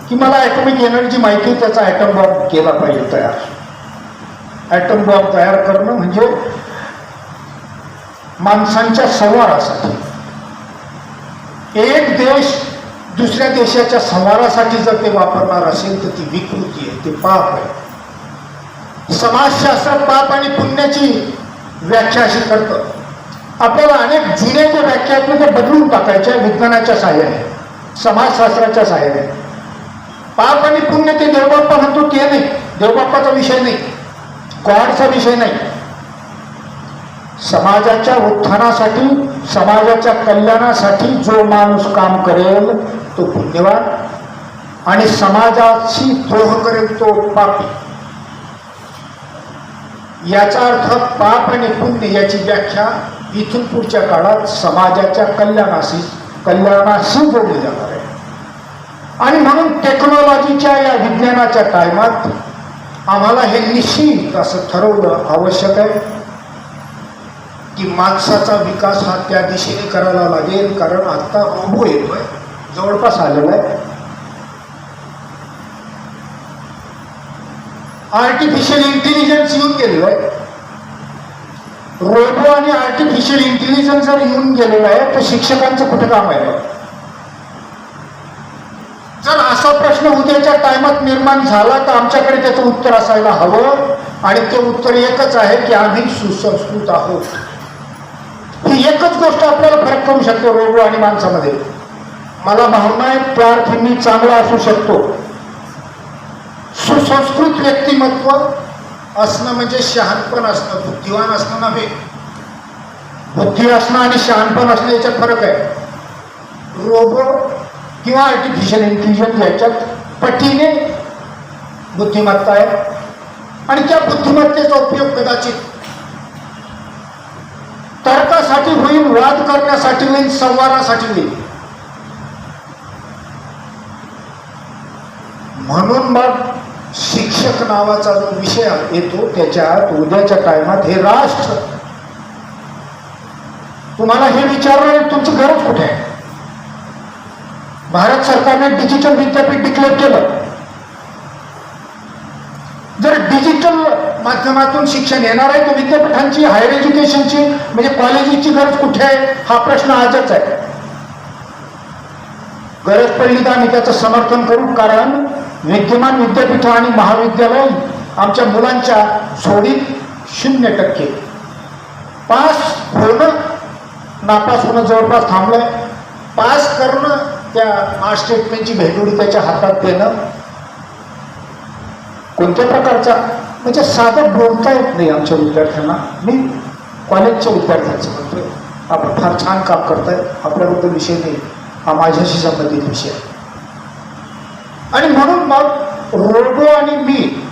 की मला atomic energy माहिती, त्याचा ॲटम बॉम्ब केला पाहिजे तयार. ॲटम बॉम्ब तयार करणं म्हणजे माणसांच्या संवारासाठी. एक देश दुसऱ्या देशाच्या संवारासाठी जर ते वापरणार असेल तर ती विकृती आहे, ते पाप आहे. समाजशास्त्रात पाप आणि पुण्याची व्याख्या अशी करतं. आपल्याला अनेक जुने जे व्याख्या आहेत ते बदलून टाकायच्या विज्ञानाच्या सहाय्याने, समाजशास्त्राच्या सहाय्याने. पाप आणि पुण्य ते देवबाप्पा म्हणतो ते नाही, देवबाप्पाचा विषय नाही, गॉडचा विषय नाही. समाजाच्या उत्थानासाठी, समाजाच्या कल्याणासाठी जो माणूस काम करेल तो पुण्यवान, आणि समाजाशी द्रोह करेल तो पापी. याचा अर्थ पाप आणि पुण्य याची व्याख्या इथून पुढच्या काळात समाजाच्या कल्याणाशी जोडली जाणार आहे. आणि म्हणून टेक्नॉलॉजीच्या या विज्ञानाच्या टायमात आम्हाला हे निश्चित असं ठरवणं आवश्यक आहे की माणसाचा विकास हा त्या दिशेने करायला लागेल. कारण आता रोबो येतोय, जवळपास आलेला आहे. आर्टिफिशियल इंटेलिजन्स येऊन गेलेलं आहे. रोबो आणि आर्टिफिशियल इंटेलिजन्स जर येऊन गेलेलं आहे तर शिक्षकांचं कुठे काम आहे? जर असा प्रश्न उद्याच्या टायमात निर्माण झाला तर आमच्याकडे त्याचं उत्तर असायला हवं, आणि ते उत्तर एकच आहे की आम्ही सुसंस्कृत आहोत. ही एकच गोष्ट आपल्याला फरक करू शकते रोबो आणि माणसामध्ये. मला भावना आहे प्रार्थ मी चांगला असू शकतो. सुसंस्कृत व्यक्तिमत्व असणं म्हणजे शहाणपण असणं, बुद्धिवान असणं नव्हे. बुद्धी असणं आणि शहाणपण असणं याच्यात फरक आहे. रोबो किंवा आर्टिफिशियल इंटेलिजन्स याच्यात पटीने बुद्धिमत्ता आहे, आणि त्या बुद्धिमत्तेचा उपयोग कदाचित तर्कासाठी होईल, वाद करण्यासाठी होईल, संवादासाठी होईल. म्हणून मग शिक्षक नावाचा जो विषय येतो त्याच्यात उद्याच्या टायमात हे राष्ट्र तुम्हाला हे विचारणार तुमची गरज कुठे आहे? भारत सरकारने डिजिटल विद्यापीठ डिक्लेअर केलं. जर डिजिटल माध्यमातून शिक्षण येणार आहे तर विद्यापीठांची, हायर एज्युकेशनची म्हणजे कॉलेजची गरज कुठे आहे हा प्रश्न आजच आहे. गरज पडली तर आम्ही त्याचं समर्थन करू. कारण विद्यमान विद्यापीठ आणि महाविद्यालय आमच्या मुलांच्या सोडीत 0% पास होणं, नापास होणं जवळपास थांबलंय. पास करणं, त्या मार्क्स स्टेटमेंटची भेटवडी त्याच्या हातात देणं, कोणत्या प्रकारचा म्हणजे साधं बोलता येत नाही आमच्या विद्यार्थ्यांना. मी कॉलेजच्या विद्यार्थ्यांचं म्हणतोय, आपण फार छान काम करताय, आपल्याबद्दल विषय नाही, हा माझ्याशी संबंधित विषय आहे. आणि म्हणून मग रोबो आणि मी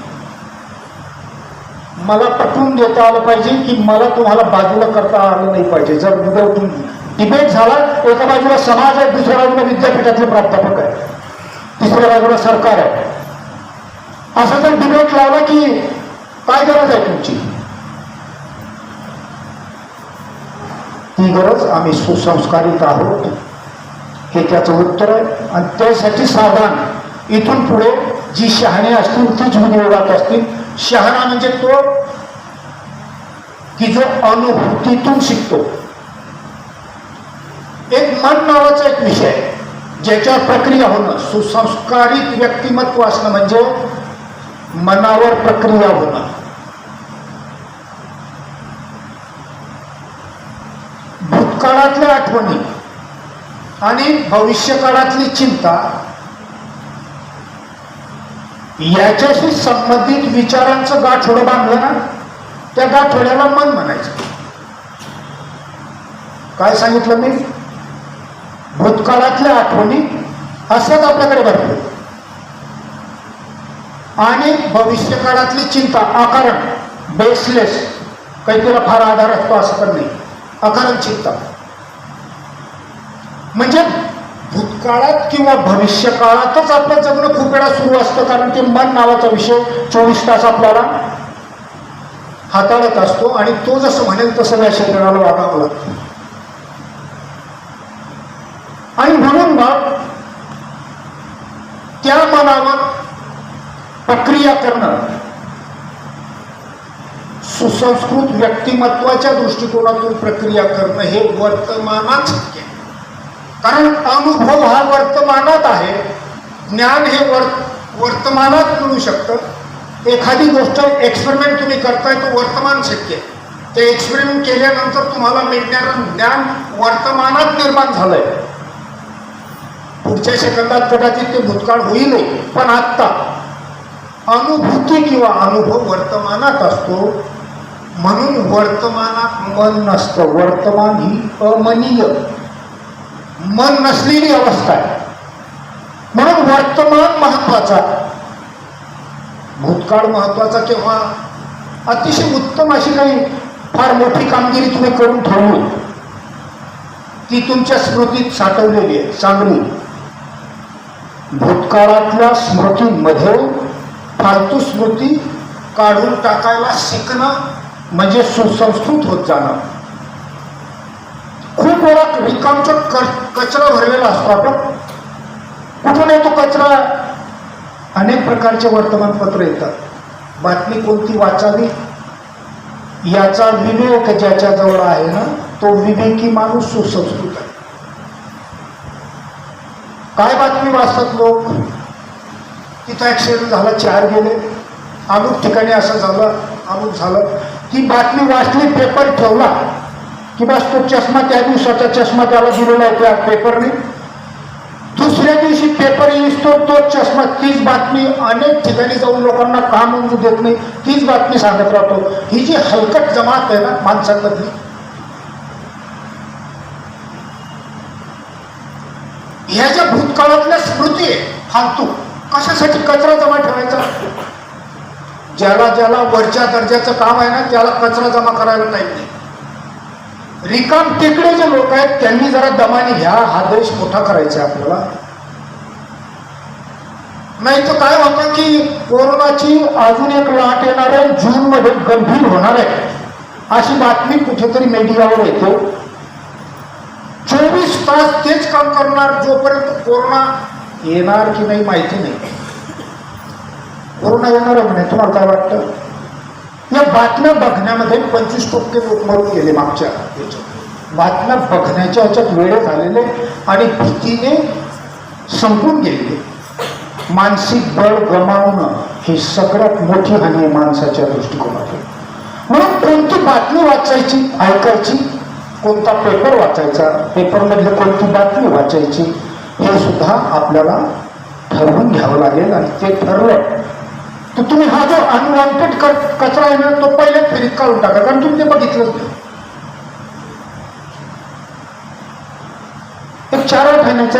मला पटवून देता आलं पाहिजे की मला तुम्हाला बाजूला करता आलं नाही पाहिजे. जर उद्या उठून डिबेट झाला, एका बाजूला समाज आहे, दुसऱ्या बाजूला विद्यापीठातले प्राध्यापक आहे, तिसऱ्या बाजूला सरकार आहे, असं जर डिबेट लावला की काय गरज आहे तुमची? ती गरज आम्ही सुसंस्कारित आहोत हे त्याचं उत्तर आहे. आणि त्यासाठी सावधान. इथून पुढे जी शहाणे असतील तीच उद्योगात असतील. शहाणा म्हणजे तो की जो अनुभूतीतून शिकतो. एक मन नावाचा एक विषय आहे ज्याच्यावर प्रक्रिया होणं. सुसंस्कारित व्यक्तिमत्व असणं म्हणजे मनावर प्रक्रिया होणं. भूतकाळातल्या आठवणी आणि भविष्यकाळातली चिंता याच्याशी संबंधित विचारांचं गाठोडं बांधलं ना, त्या गाठोड्याला मन म्हणायचं. काय सांगितलं मी? भूतकाळातल्या आठवणी असतात आपल्याकडे भरपूर, आणि भविष्यकाळातली चिंता अकारण, बेसलेस, काही तिला फार आधार असतो असं पण नाही, अकारण चिंता. म्हणजे भूतकाळात किंवा भविष्यकाळातच आपलं जगणं खूप वेळा सुरू असतं. कारण ते मन नावाचा विषय 24 तास आपल्याला हाताळत असतो, आणि तो जसं म्हणेल तसं या शरीराला वागावं लागतं. आणि म्हणून मग त्या मनावर प्रक्रिया करणं सुसंस्कृत व्यक्तिमत्वाच्या दृष्टिकोनातून प्रक्रिया करणं हे वर्तमानात शक्य आहे. कारण अनुभव हा वर्तमानात आहे, ज्ञान हे वर्तमानात मिळू शकतं. एखादी गोष्ट एक्सपेरिमेंट तुम्ही करताय तो वर्तमान शक्य आहे. ते एक्सपेरिमेंट केल्यानंतर तुम्हाला मिळणारं ज्ञान वर्तमानात निर्माण झालंय. पुढच्या सेकंदात कदाचित ते भूतकाळ होईलही, पण आत्ता अनुभूती किंवा अनुभव वर्तमानात असतो. म्हणून वर्तमानात मन नसतं. वर्तमान ही अमनीय, मन नसलेली अवस्था आहे. म्हणून वर्तमान महत्वाचा, भूतकाळ महत्वाचा. किंवा अतिशय उत्तम अशी काही फार मोठी कामगिरी तुम्ही करून ठेवली, ती तुमच्या स्मृतीत साठवलेली आहे चांगली. भूतकाळातल्या स्मृतीमध्ये फालतू स्मृती काढून टाकायला शिकणं म्हणजे सुसंस्कृत होत जाणं. खूप वेळा रिकामचा कचरा भरलेला असतो. आपण कुठून येतो कचरा? अनेक प्रकारचे वर्तमानपत्र येतात. बातमी कोणती वाचावी याचा विवेक ज्याच्याजवळ आहे ना, तो विवेकी माणूस सुसंस्कृत आहे. काय बातमी वाचतात लोक? तिथं ऍक्सिडेंट झाला, 4 गेले, अमुक ठिकाणी असं झालं, अमुक झालं. ती बातमी वाचली, पेपर ठेवला की बस तो चष्मा, त्या दिवसाचा चष्मा त्याला दिलेला आहे त्या पेपरने. दुसऱ्या दिवशी पेपर येतो तोच चष्मा, तीच बातमी अनेक ठिकाणी जाऊन लोकांना का नोंद देत नाही, तीच बातमी सांगत राहतो. ही जी हलकट जमात आहे ना माणसांमधली, ह्या ज्या भूतकाळातल्या स्मृती आहे फालतू, कशासाठी कचरा जमा ठेवायचा? ज्याला ज्याला वरच्या दर्जाचं काम आहे ना त्याला कचरा जमा करायला टाईम नाही. रिकाम टेकडे जे लोक आहेत त्यांनी जरा दमाने घ्या. हा देश मोठा करायचा आहे आपल्याला. नाही तर काय होतं की कोरोनाची अजून एक लाट येणार आहे, जून मध्ये गंभीर होणार आहे अशी बातमी कुठेतरी मीडियावर येते. 24 तास तेच काम करणार जोपर्यंत कोरोना येणार की नाही माहिती नाही. कोरोना येणार आहे म्हणे, तुम्हाला काय वाटतं? या बातम्या बघण्यामध्ये 25% लोक मरून गेले मागच्या याच्यात. बातम्या बघण्याच्या ह्याच्यात वेळ झालेले आणि भीतीने संपून गेलेले. मानसिक बळ गमावणं ही सगळ्यात मोठी हानी आहे माणसाच्या दृष्टिकोनातून. म्हणून कोणती बातमी वाचायची, ऐकायची, कोणता पेपर वाचायचा, पेपरमधली कोणती बातमी वाचायची, हे सुद्धा आपल्याला ठरवून घ्यावं लागेल. आणि ते ठरलं तर तुम्ही हा जो अनवॉन्टेड कचरा आहे ना तो पहिल्याच फेरीत काढून टाका, कारण तुम्ही ते बघितलं. एक 4 आठवड्याचा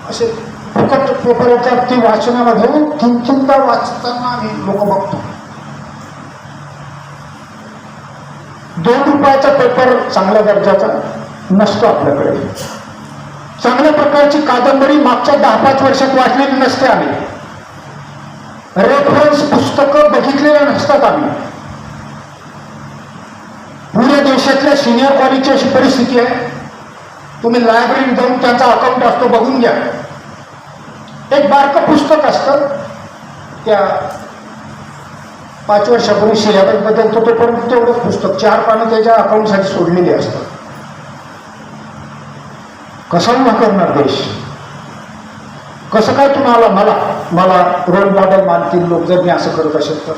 असे फुकट पेपर येतात, ती वाचनामध्ये 3-3दा वाचताना आम्ही लोक बघतो. 2 रुपयाचा पेपर चांगल्या दर्जाचा नसतो आपल्याकडे. चांगल्या प्रकारची कादंबरी मागच्या 10-5 वर्षात वाचलेली नसते. आम्ही रेफरन्स पुस्तकं बघितलेल्या नसतात. आम्ही पुऱ्या देशातल्या सिनियर कॉलेजची अशी परिस्थिती आहे. तुम्ही लायब्ररीत जाऊन त्यांचा अकाउंट असतो, बघून घ्या. एक बारकं पुस्तक असतं, त्या 5 वर्षापूर्वी सिलेबस बदलतो तोपर्यंत तेवढंच पुस्तक 4 पानं त्याच्या अकाउंटसाठी सोडलेली असतात. कसा उभा करणार देश? कसं काय तुम्हाला मला रोल मॉडेल मानतील लोक जर मी असं करत असेल तर?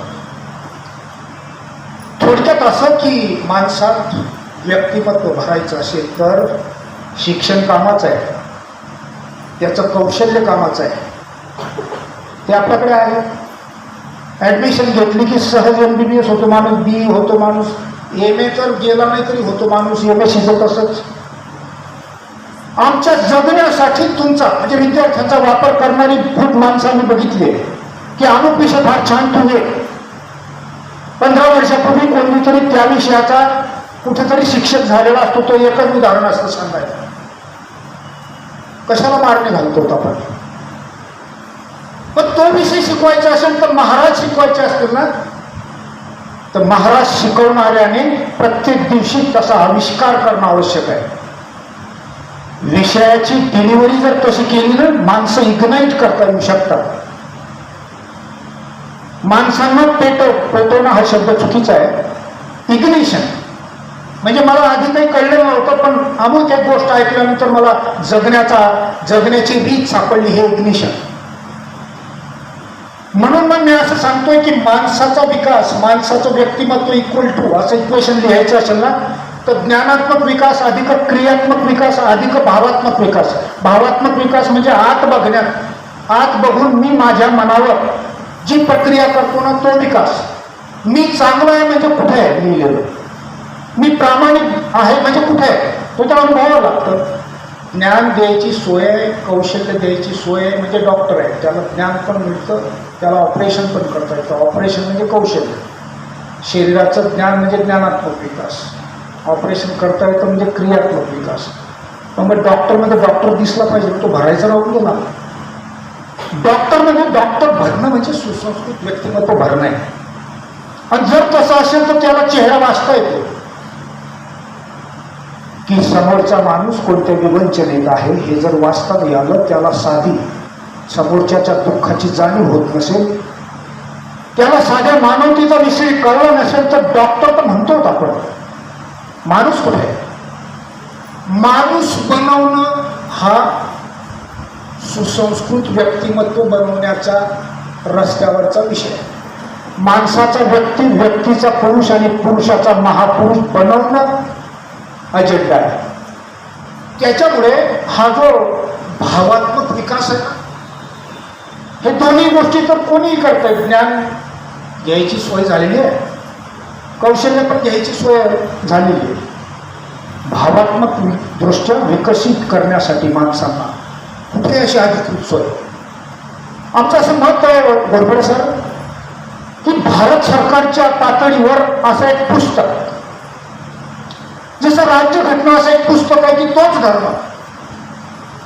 थोडक्यात असं की माणसात व्यक्तिमत्व भरायचं असेल तर शिक्षण कामाचं आहे, त्याचं कौशल्य कामाचं आहे. ते आपल्याकडे आहे. ऍडमिशन घेतली की सहज MBBS होतो माणूस, BE होतो माणूस, MA तर गेला नाही तरी होतो माणूस, MSc तसंच. आमच्या जगण्यासाठी तुमचा म्हणजे विद्यार्थ्यांचा वापर करणारी खूप माणसांनी बघितली की अमुक विषय फार छान तुझे 15 वर्षापूर्वी कोणीतरी त्या विषयाचा कुठेतरी शिक्षक झालेला असतो. तो एकच उदाहरण असतं सांगायचं. कशाला मारणे घालतो आपण? पण तो विषय शिकवायचा असेल तर महाराज शिकवायचे असतील ना, तर महाराज शिकवणाऱ्याने प्रत्येक दिवशी तसा आविष्कार करणं आवश्यक आहे. विषयाची डिलिव्हरी जर तशी केली ना, माणसं इग्नाईट करता येऊ शकतात. माणसांना पेटवणं हा शब्द चुकीचा आहे. इग्निशन म्हणजे मला आधी काही कळलं नव्हतं, पण अमुक एक गोष्ट ऐकल्यानंतर मला जगण्याची रीत सापडली, हे इग्निशन. म्हणून मग मी असं सांगतोय की माणसाचा विकास, माणसाचं व्यक्तिमत्व इक्वल टू असं इक्वेशन लिहायचं असेल ना, तर ज्ञानात्मक विकास अधिक क्रियात्मक विकास अधिक भावात्मक विकास. भावात्मक विकास म्हणजे आत बघून मी माझ्या मनावर जी प्रक्रिया करतो ना, तो विकास. मी चांगला आहे म्हणजे कुठे आहे लिहिलेलं, मी प्रामाणिक आहे म्हणजे कुठे आहे, तो त्या अनुभवावं लागतं. ज्ञान द्यायची सोय आहे, कौशल्य द्यायची सोय आहे, म्हणजे डॉक्टर आहे, त्याला ज्ञान पण मिळतं, त्याला ऑपरेशन पण करता येतं. ऑपरेशन म्हणजे कौशल्य. शरीराचं ज्ञान म्हणजे ज्ञानात्मक विकास, ऑपरेशन करता येतं म्हणजे क्रियात्मक विकास. मग डॉक्टरमध्ये डॉक्टर दिसला पाहिजे, तो भरायचा राहून गेला. डॉक्टर म्हणजे डॉक्टर भरणं म्हणजे सुसंस्कृत व्यक्तिमत्व भरणं आहे. आणि जर तसं असेल तर त्याला चेहरा वाचता येतो की समोरचा माणूस कोणत्या विवंचनेत आहे. हे जर वाचता नाही आलं, त्याला साधी समोरच्याच्या दुःखाची जाणीव होत नसेल, त्याला साध्या मानवतेचा विषय कळला नसेल, तर डॉक्टर तर म्हणतो आपण माणूस कुठे आहे. माणूस बनवणं हा सुसंस्कृत व्यक्तिमत्व बनवण्याचा रस्त्यावरचा विषय आहे. माणसाचा व्यक्तीचा पुरुष आणि पुरुषाचा महापुरुष बनवणं अजेंडा आहे. त्याच्यामुळे हा जो भावात्मक विकास आहे ना, हे दोन्ही गोष्टी तर कोणीही करतायत. ज्ञान घ्यायची सोय झालेली आहे, कौशल्य पण घ्यायची सोय झालेली आहे. भावात्मक दृष्ट्या विकसित करण्यासाठी माणसांना कुठे अशी अधिकृत सोय. आमचं असं मत आहे गोरपडे सर की भारत सरकारच्या पातळीवर असं एक पुस्तक, जसं राज्यघटना असं एक पुस्तक आहे की तोच धर्म,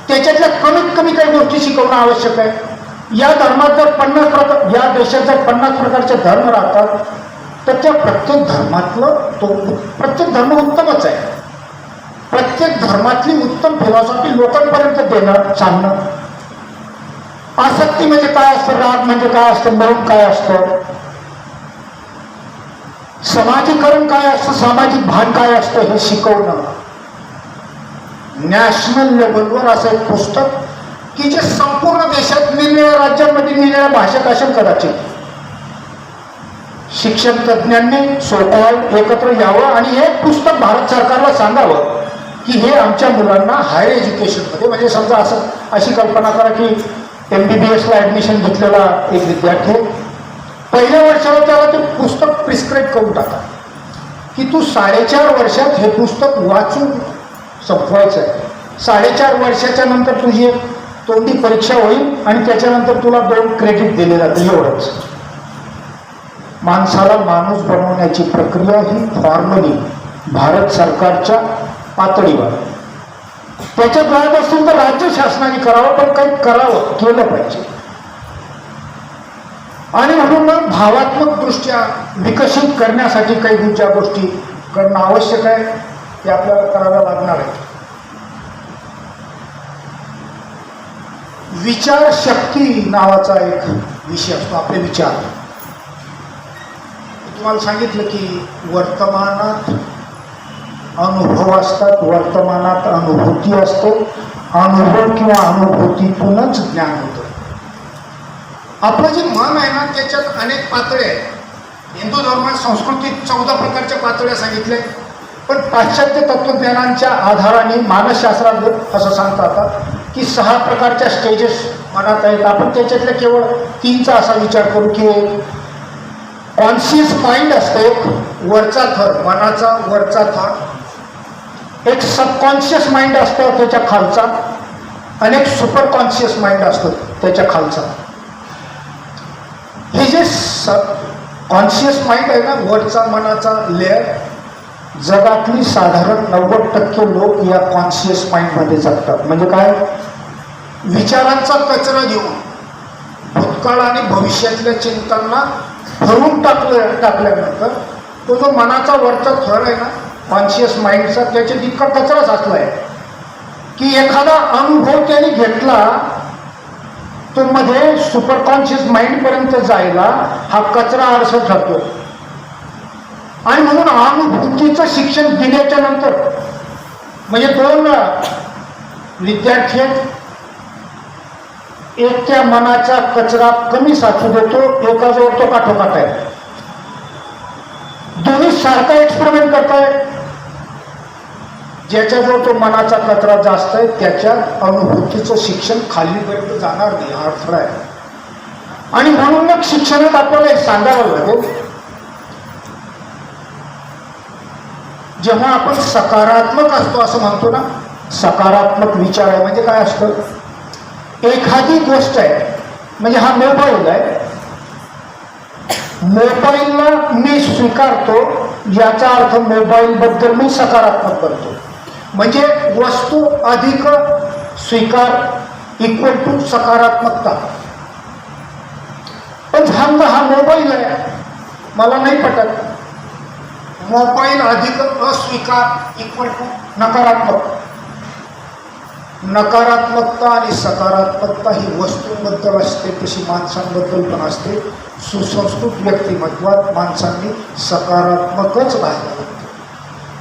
त्याच्यातल्या कमीत कमी काही गोष्टी शिकवणं आवश्यक आहे. या धर्मात जर 50 प्रकार, या देशात जर 50 प्रकारचे धर्म राहतात, तर त्या प्रत्येक धर्मातलं प्रत्येक धर्म उत्तमच आहे. प्रत्येक धर्मातली उत्तम फिलॉसॉफी लोकांपर्यंत देणं, सांगणं. आसक्ती म्हणजे काय असतं, राग म्हणजे काय असतं, मौन काय असतं, समाजीकरण काय असतं, सामाजिक भान काय असतं, हे शिकवणं. नॅशनल लेवलवर असं एक पुस्तक की जे संपूर्ण देशात निरनिळ्या राज्यांमध्ये निरनिळ्या भाषेत असेल कदाचित, शिक्षण तज्ज्ञांनी स्वतः एकत्र यावं आणि हे पुस्तक भारत सरकारला सांगावं की हे आमच्या मुलांना हायर एज्युकेशनमध्ये, म्हणजे समजा अशी कल्पना करा की MBBS ला ऍडमिशन घेतलेला एक विद्यार्थी, पहिल्या वर्षाला त्याला ते पुस्तक प्रिस्क्राईब करून टाका की तू 4.5 वर्षात हे पुस्तक वाचून संपवायचं आहे. 4.5 वर्षाच्या नंतर तुझी एक तोंडी परीक्षा होईल आणि त्याच्यानंतर तुला 2 क्रेडिट दिले जातील, एवढंच. माणसाला माणूस बनवण्याची प्रक्रिया ही फॉर्मली भारत सरकारच्या पातळीवर, त्याच्यात राहत असेल तर राज्य शासनाने करावं, पण काही करावं, केलं पाहिजे. आणि म्हणून मग भावात्मक दृष्ट्या विकसित करण्यासाठी काही ज्या गोष्टी करणं आवश्यक आहे ते आपल्याला कराव्या लागणार आहे. विचारशक्ती नावाचा एक विषय असतो, आपले विचार. तुम्हाला सांगितलं की वर्तमानात अनुभव असतात, वर्तमानात अनुभूती असते, अनुभव किंवा अनुभूतीतूनच ज्ञान होतं. आपलं जे मन आहे ना, त्याच्यात अनेक पातळ्या आहेत. हिंदू धर्मात संस्कृतीत 14 प्रकारच्या पातळ्या सांगितल्या, पण पाश्चात्य तत्वज्ञानांच्या आधाराने मानसशास्त्रात असं सांगतात की 6 प्रकारच्या स्टेजेस मनात आहेत. आपण त्याच्यातल्या केवळ 3चा असा विचार करू की कॉन्शियस माइंड असते, वरचा थर, मनाचा वरचा थर. एक सबकॉन्शियस माइंड असतं त्याच्या खालचा, आणि एक सुपर कॉन्शियस माइंड असतं त्याच्या खालचा. हे जे कॉन्शियस माइंड आहे ना, वरचा मनाचा लेअर, जगातली साधारण 90% लोक या कॉन्शियस माइंडमध्ये जगतात. म्हणजे काय, विचारांचा कचरा घेऊन भूतकाळ आणि भविष्यातल्या चिंतांना भरून टाकल्यानंतर तो जो मनाचा वरचा थर आहे ना, कॉन्शियस माइंडचा, त्याच्यात इतका कचरा साचला आहे की एखादा अनुभव त्याने घेतला तो मध्ये सुपर कॉन्शियस माइंड पर्यंत जायला हा कचरा आरसा ठरतो. आणि म्हणून अनुभूतीचं शिक्षण दिल्याच्या नंतर म्हणजे दोन विद्यार्थी आहेत, एक त्या मनाचा कचरा कमी साचू देतो, एकाजवळ तो काठोकाठ आहे. दोन्ही सारखा एक्सपेरिमेंट करताय. ज्याच्याजवळ तो मनाचा कचरा जास्त आहे त्याच्या अनुभूतीचं शिक्षण खालीपर्यंत जाणार नाही, हा अर्थ आहे. आणि म्हणून मग शिक्षणात आपल्याला हे सांगावं लागेल, जेव्हा आपण सकारात्मक असतो असं म्हणतो ना, सकारात्मक विचार आहे म्हणजे काय असतं, एखादी गोष्ट आहे म्हणजे हा मोबाईल आहे, मोबाईलला मी स्वीकारतो याचा अर्थ मोबाईल बद्दल मी सकारात्मक करतो. म्हणजे वस्तू अधिक स्वीकार इक्वल टू सकारात्मकता. पण समजा हा मोबाईल आहे, मला नाही पटत, मोबाईल अधिक अस्वीकार इक्वल टू नकारात्मक. नकारात्मकता आणि सकारात्मकता ही वस्तूंबद्दल असते, तशी माणसांबद्दल पण असते. सुसंस्कृत व्यक्तिमत्वात माणसांनी सकारात्मकच राहायला लागतं.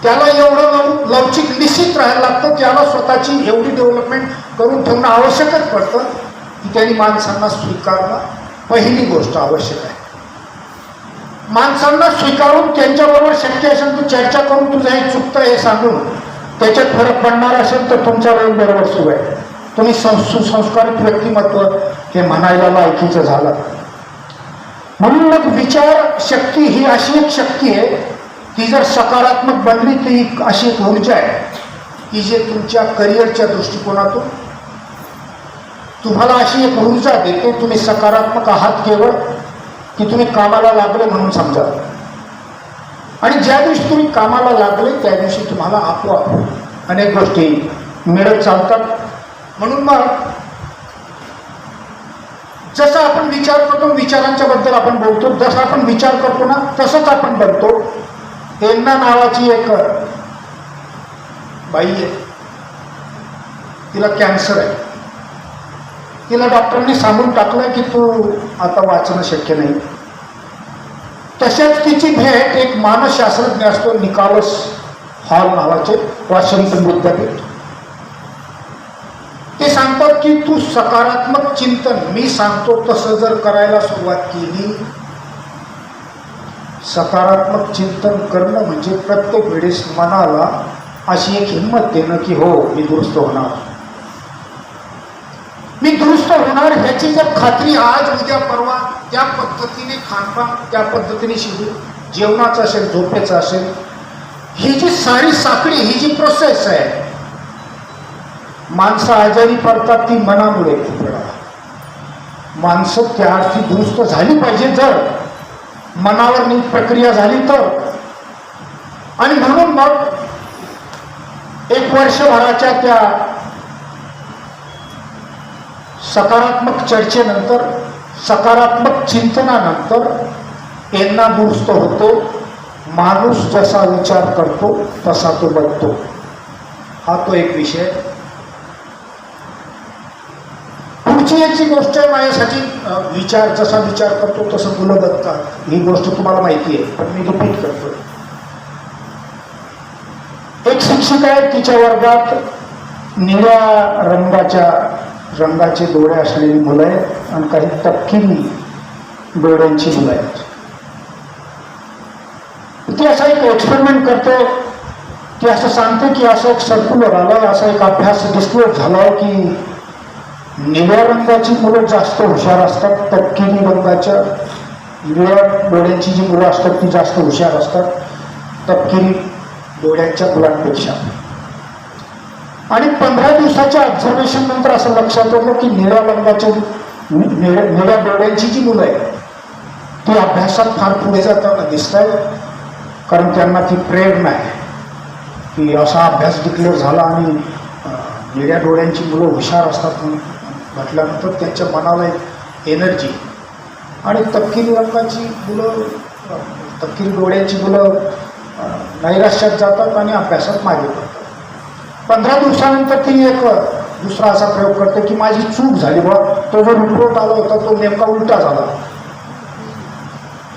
त्याला एवढं लवचिक निश्चित राहायला लागतं, त्याला स्वतःची एवढी डेव्हलपमेंट करून ठेवणं आवश्यकच पडतं की त्यांनी माणसांना स्वीकारणं पहिली गोष्ट आवश्यक आहे. माणसांना स्वीकारून त्यांच्याबरोबर शक्य असेल तर चर्चा करून तुझं हे चुकतं हे सांगून त्याच्यात फरक पडणार असेल तर तुमच्या वेळ बरोबर सुरू आहे. तुम्ही सुसंस्कारित व्यक्तिमत्व हे म्हणायला लायकीचं झालं. म्हणून मग विचार शक्ती ही अशी एक शक्ती आहे की जर सकारात्मक बनली तर ही अशी एक ऊर्जा आहे की जे तुमच्या करिअरच्या दृष्टिकोनातून तुम्हाला अशी एक ऊर्जा देते. तुम्ही सकारात्मक आहात केवळ की तुम्ही कामाला लागले म्हणून समजा. आणि ज्या दिवशी तुम्ही कामाला लागले त्या दिवशी तुम्हाला आपोआप अनेक गोष्टी मिळत चालतात. म्हणून मग जसं आपण विचार करतो, विचारांच्या बद्दल आपण बोलतो, जसं आपण विचार करतो ना तसंच आपण बनतो. एन्ना नावाची एक बाई आहे, तिला कॅन्सर आहे. तिला डॉक्टरांनी सांगून टाकलं की तू आता वाचणं शक्य नाही. तशाच तिची भेट एक मानसशास्त्रज्ञ असतो, निकोलस हॉल नावाचे, वॉशिंग्टन विद्यापीठ. ते सांगतात की तू सकारात्मक चिंतन मी सांगतो तसं जर करायला सुरुवात केली, सकारात्मक चिंतन करणं म्हणजे प्रत्येक वेळेस मनाला अशी एक हिंमत देणं की हो मी दुरुस्त होणार, मी दुरुस्त होणार ह्याची जर खात्री आज उद्या परवा त्या पद्धतीने खानपान, त्या पद्धतीने शिकू, जेवणाचं असेल झोपेचं असेल, ही जी सारी साखळी ही जी प्रोसेस आहे, माणसं आजारी पडतात ती मनामुळे खूप वेळा. माणसं त्या अर्थी दुरुस्त झाली पाहिजे जर मनावर नीट प्रक्रिया झाली तर. आणि म्हणून मग एक वर्षभराच्या त्या सकारात्मक चर्चेनंतर, सकारात्मक चिंतनानंतर यांना दुरुस्त होतो. माणूस जसा विचार करतो तसा तो बनतो. हा तो एक विषय. पुढची याची गोष्ट आहे माझ्यासाठी, विचार जसा विचार करतो तसं मुलं बनतात. ही गोष्ट तुम्हाला माहिती आहे पण मी रिपीट करतो. एक शिक्षिका आहे, तिच्या वर्गात निळ्या रंगाचे डोळे असलेली मुलं आहेत आणि काही तपकिरी डोळ्यांची मुलं आहेत. ती असा एक एक्सपेरिमेंट करते. ती असं सांगते की असं एक सर्क्युलर आलं, असा एक अभ्यास डिस्क्लोज झाला की निळ्या रंगाची मुलं जास्त हुशार असतात, तपकिरी रंगाच्या निळ्या डोळ्यांची जी मुलं असतात ती जास्त हुशार असतात तपकिरी डोळ्यांच्या मुलांपेक्षा. आणि 15 दिवसाच्या ऑब्झर्वेशन नंतर असं लक्षात आलं की निळ्या रंगाच्या निळ्या डोळ्यांची जी मुलं आहेत ती अभ्यासात फार पुढे जाताना दिसत आहेत, कारण त्यांना ती प्रेरणा आहे की असा अभ्यास डिक्लेअर झाला आणि निळ्या डोळ्यांची मुलं हुशार असतात म्हटल्यानंतर त्यांच्या मनाला एक एनर्जी. आणि तपकिरी रंगाची मुलं, तपकिरी डोळ्यांची मुलं नैराश्यात जातात आणि अभ्यासात मागे पडतात. 15 दिवसानंतर ती एक दुसरा असा प्रयोग करते की माझी चूक झाली बा, तो जो रिपोर्ट आला होता तो नेमका उलटा झाला.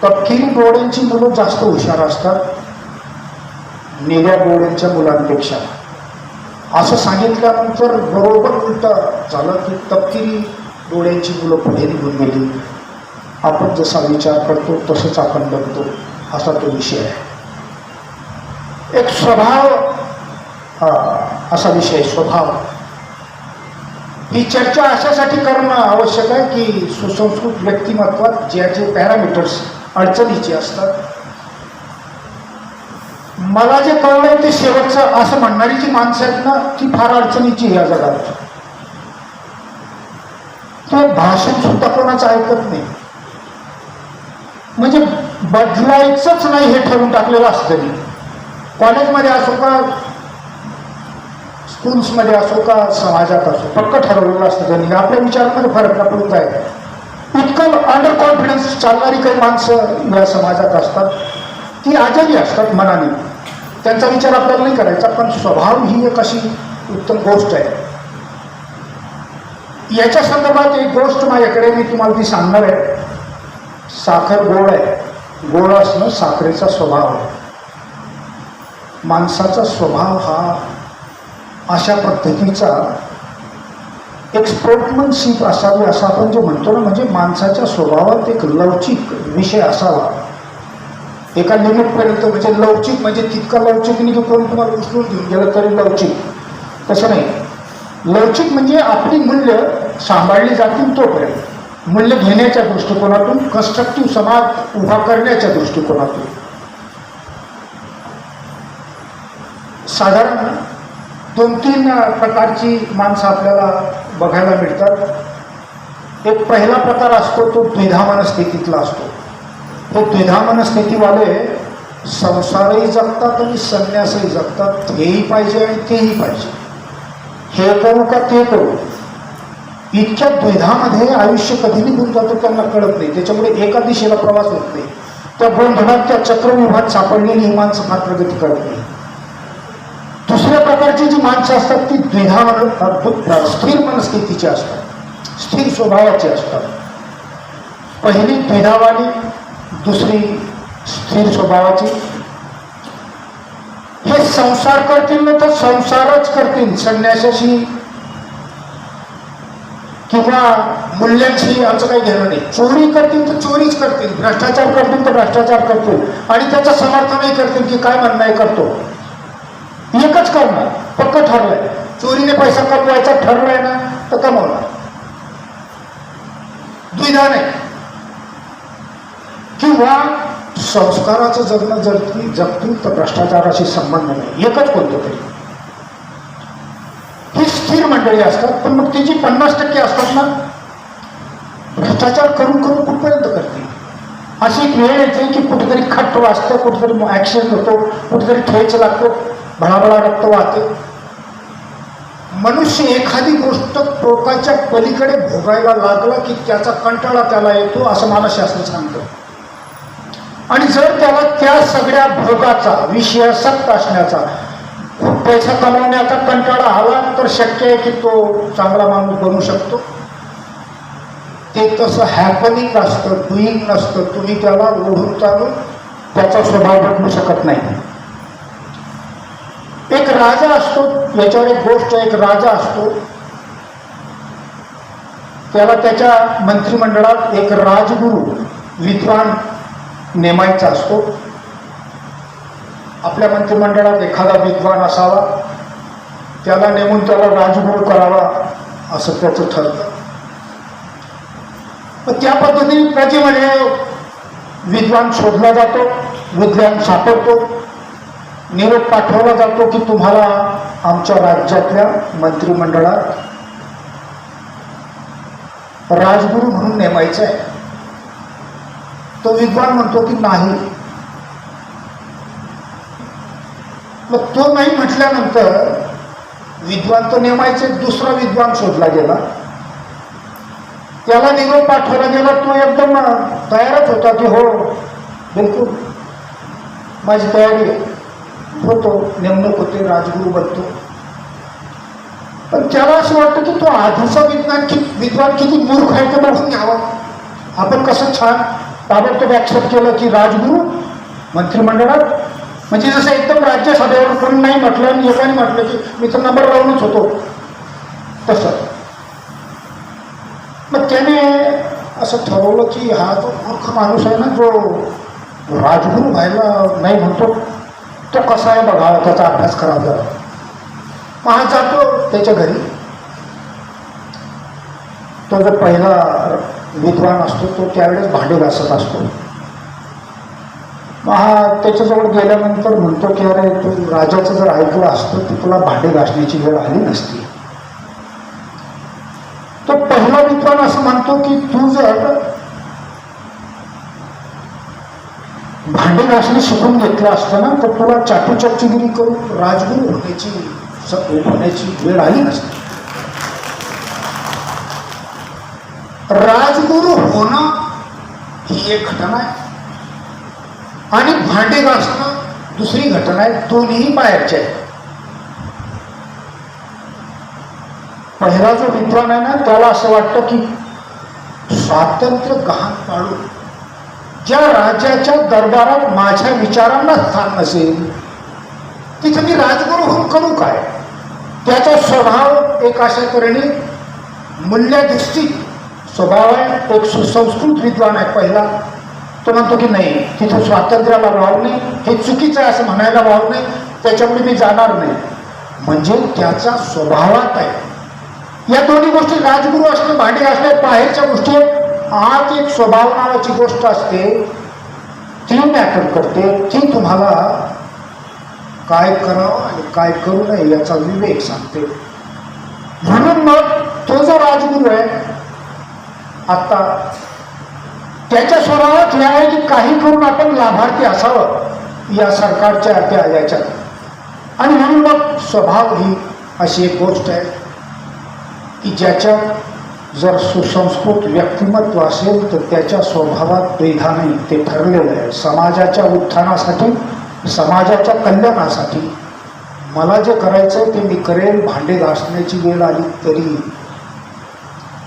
तपकिरी डोळ्यांची मुलं जास्त हुशार असतात निळ्या डोळ्यांच्या मुलांपेक्षा. असं सांगितल्यानंतर बरोबर उलट झालं की तपकिरी डोळ्यांची मुलं पुढे निघून गेली. आपण जसा विचार करतो तसंच आपण बनतो, असा तो विषय आहे. एक स्वभाव असा विषय, स्वभाव. ही चर्चा अशासाठी करणं आवश्यक आहे की सुसंस्कृत व्यक्तिमत्वात ज्याचे पॅरामीटर्स अडचणीचे असतात. मला जे कळलंय ते शेवटचं असं म्हणणारी जी माणसं आहेत ना, ती फार अडचणीची या जगात. ते भाषण सुद्धा कोणाचं ऐकत नाही, म्हणजे बदलायचंच नाही हे ठरवून टाकलेलं असतं. मी कॉलेजमध्ये असो का स्कूल्समध्ये असो का समाजात असो, पक्क ठरवलेलं असतं त्यांनी. आपल्या विचारांमध्ये फरक पडून जायचा. इतकं अंडर कॉन्फिडन्स चालणारी काही माणसं या समाजात असतात, ती आजारी असतात मनाने. त्यांचा विचार आपल्याला नाही करायचा, पण स्वभाव ही एक अशी उत्तम गोष्ट आहे. याच्या संदर्भात एक गोष्ट माझ्याकडे, मी तुम्हाला ती सांगणार आहे. साखर गोड आहे, गोड असणं साखरेचा स्वभाव आहे. माणसाचा स्वभाव हा अशा पद्धतीचा एक स्पोर्ट्समनशिप असावी असं आपण जे म्हणतो ना, म्हणजे माणसाच्या स्वभावात एक लवचिक विषय असावा एका लिमिटपर्यंत. म्हणजे लवचिक म्हणजे तितका लवचिक नाही की कोणी तुम्हाला उचलून घेऊन गेलं तरी लवचिक, तसं नाही. लवचिक म्हणजे आपली मूल्य सांभाळली जातील तोपर्यंत, मूल्य घेण्याच्या दृष्टिकोनातून, कन्स्ट्रक्टिव्ह समाज उभा करण्याच्या दृष्टिकोनातून. साधारण 2-3 प्रकारची माणसं आपल्याला बघायला मिळतात. एक पहिला प्रकार असतो तो द्विधा मनस्थितीतला असतो. तो द्विधा मनस्थितीवाले संसारही जगतात आणि संन्यासही जगतात. हेही पाहिजे आणि तेही पाहिजे, हे करू का ते करू, इतक्या द्विधामध्ये आयुष्य कधी निघून जातं त्यांना कळत नाही. त्याच्यामुळे एका दिशेला प्रवास होत नाही. त्या गोंधळात, त्या चक्रव्यूहात सापडलेली ही माणसं फार प्रगती करत नाही. दुसऱ्या प्रकारची जी माणसं असतात ती द्विधा स्थिर मनस्थितीची असतात, स्थिर स्वभावाची असतात. पहिली द्विधावाली, दुसरी स्थिर स्वभावाची. हे संसार करतील ना तर संसारच करतील, संन्यासाशी किंवा मूल्यांशी आमचं काही घेणं नाही. चोरी करतील तर चोरीच करतील, भ्रष्टाचार करतील तर भ्रष्टाचार करतील, आणि त्याचं समर्थनही करतील की काय म्हणणं करतो. एकच करणार, पक्क ठरलंय. चोरीने पैसा कमवायचा ठरलाय ना तर कमवणार, द्विधा नाही. किंवा संस्काराचं जगणं जगतील तर भ्रष्टाचाराशी संबंध नाही, एकच कोणतं तरी. ही स्थिर मंडळी असतात. पण मग ती जी 50% असतात ना, भ्रष्टाचार करून करून कुठपर्यंत करतील. अशी एक वेळ येते की कुठेतरी खट वाजतं, कुठेतरी ऍक्शन होतो, कुठेतरी ठेच लागतो, भळाभळा रक्त वाहते. मनुष्य एखादी गोष्ट टोकाच्या पलीकडे भोगायला लागला की त्याचा कंटाळा त्याला येतो, असं मानसशास्त्र सांगतं. आणि जर त्याला त्या सगळ्या भोगाचा, विषयासक्त असण्याचा, खूप पैसा कमावण्याचा कंटाळा आला तर शक्य आहे की तो चांगला माणूस बनू शकतो. ते तसं हॅपनिंग असतं, डुईंग नसतं. तुम्ही त्याला ओढून चालून त्याचा स्वभाव बदलू शकत नाही. एक राजा असतो, याच्यावर एक गोष्ट, एक राजा असतो, त्याला त्याच्या मंत्रिमंडळात एक राजगुरू विद्वान नेमायचा असतो. आपल्या मंत्रिमंडळात एखादा विद्वान असावा, त्याला नेमून त्याला राजगुरू करावा असं त्याचं ठरतं. त्या पद्धतीने प्रजेमध्ये विद्वान शोधला जातो, विद्वान सापडतो, निरोप पाठवला जातो की तुम्हाला आमच्या राज्यातल्या मंत्रिमंडळात राजगुरू म्हणून नेमायचं आहे. तो विद्वान म्हणतो की नाही. मग तो नाही म्हटल्यानंतर विद्वान तो नेमायचे, दुसरा विद्वान शोधला गेला, त्याला निरोप पाठवला गेला. तो एकदम तयारच होता की हो बिलकुल माझी तयारी आहे. होतो, नेमणूक होते, राजगुरू बनतो. पण त्याला असं वाटतं की तो आधीचा विद्वान किती मूर्ख आहे ते बघून घ्यावं. आपण कसं छान ताबडतोब ऍक्सेप्ट केलं की राजगुरू मंत्रिमंडळात, म्हणजे जसं एकदम राज्यसभेवर कोणी नाही म्हटलं आणि एकाने म्हटलं की मी तर नंबर लावूनच होतो तसं. मग त्याने असं ठरवलं की हा जो मूर्ख माणूस आहे ना, जो राजगुरू व्हायला नाही म्हणतो, तो कसा आहे बघा, त्याचा अभ्यास करावा जरा. मग हा जातो त्याच्या घरी. तो जो पहिला विद्वान असतो तो त्यावेळेस भांडे घासत असतो. मग हा त्याच्याजवळ गेल्यानंतर म्हणतो की अरे तू राजाचं जर ऐकलं असतं तर तुला भांडे घासण्याची वेळ आली नसती. तो पहिला विद्वान असं म्हणतो की तू जर भांडे घासणे शिकून घेतलं असतं ना तर तुला चाटुचर्चगिरी करून राजगुरू होण्याची वेळ आली नसती. राजगुरू होणं ही एक घटना आहे आणि भांडे घासणं दुसरी घटना आहे. दोन्ही बाहेरचे आहेत. पहिला जो विद्वान आहे ना त्याला असं वाटतं की स्वातंत्र्य गहाण पाडून ज्या राजाच्या दरबारात माझ्या विचारांना स्थान नसेल तिथे मी राजगुरू होऊन करू काय. त्याचा स्वभाव एक अशा तऱ्हेने मूल्याधिष्ठित स्वभाव आहे. एक सुसंस्कृत विद्वान आहे पहिला. तो म्हणतो की नाही, तिथं स्वातंत्र्याला वाव नाही, हे चुकीचं आहे असं म्हणायला वाव नाही, त्याच्यामुळे मी जाणार नाही. म्हणजे त्याचा स्वभावात आहे. या दोन्ही गोष्टी राजगुरू असणे भांडे असणे बाहेरच्या गोष्टी आहेत. आत एक स्वभाव नावाची गोष्ट असते, ती मॅटर करते. ती तुम्हाला काय करावं आणि काय करू नये याचा विवेक सांगते. म्हणून मग तो जो राजगुरू आहे आता त्याच्या स्वभावात हे आहे की काही करून आपण लाभार्थी असावं या सरकारच्या त्या याच्यात. आणि म्हणून मग स्वभाव ही अशी एक गोष्ट आहे की ज्याच्यात जर सुसंस्कृत व्यक्तिमत्व असेल तर त्याच्या स्वभावात द्विधा नाही. ते ठरलेलं आहे समाजाच्या उत्थानासाठी, समाजाच्या कल्याणासाठी मला जे करायचं ते मी करेल. भांडे घासण्याची वेळ आली तरी.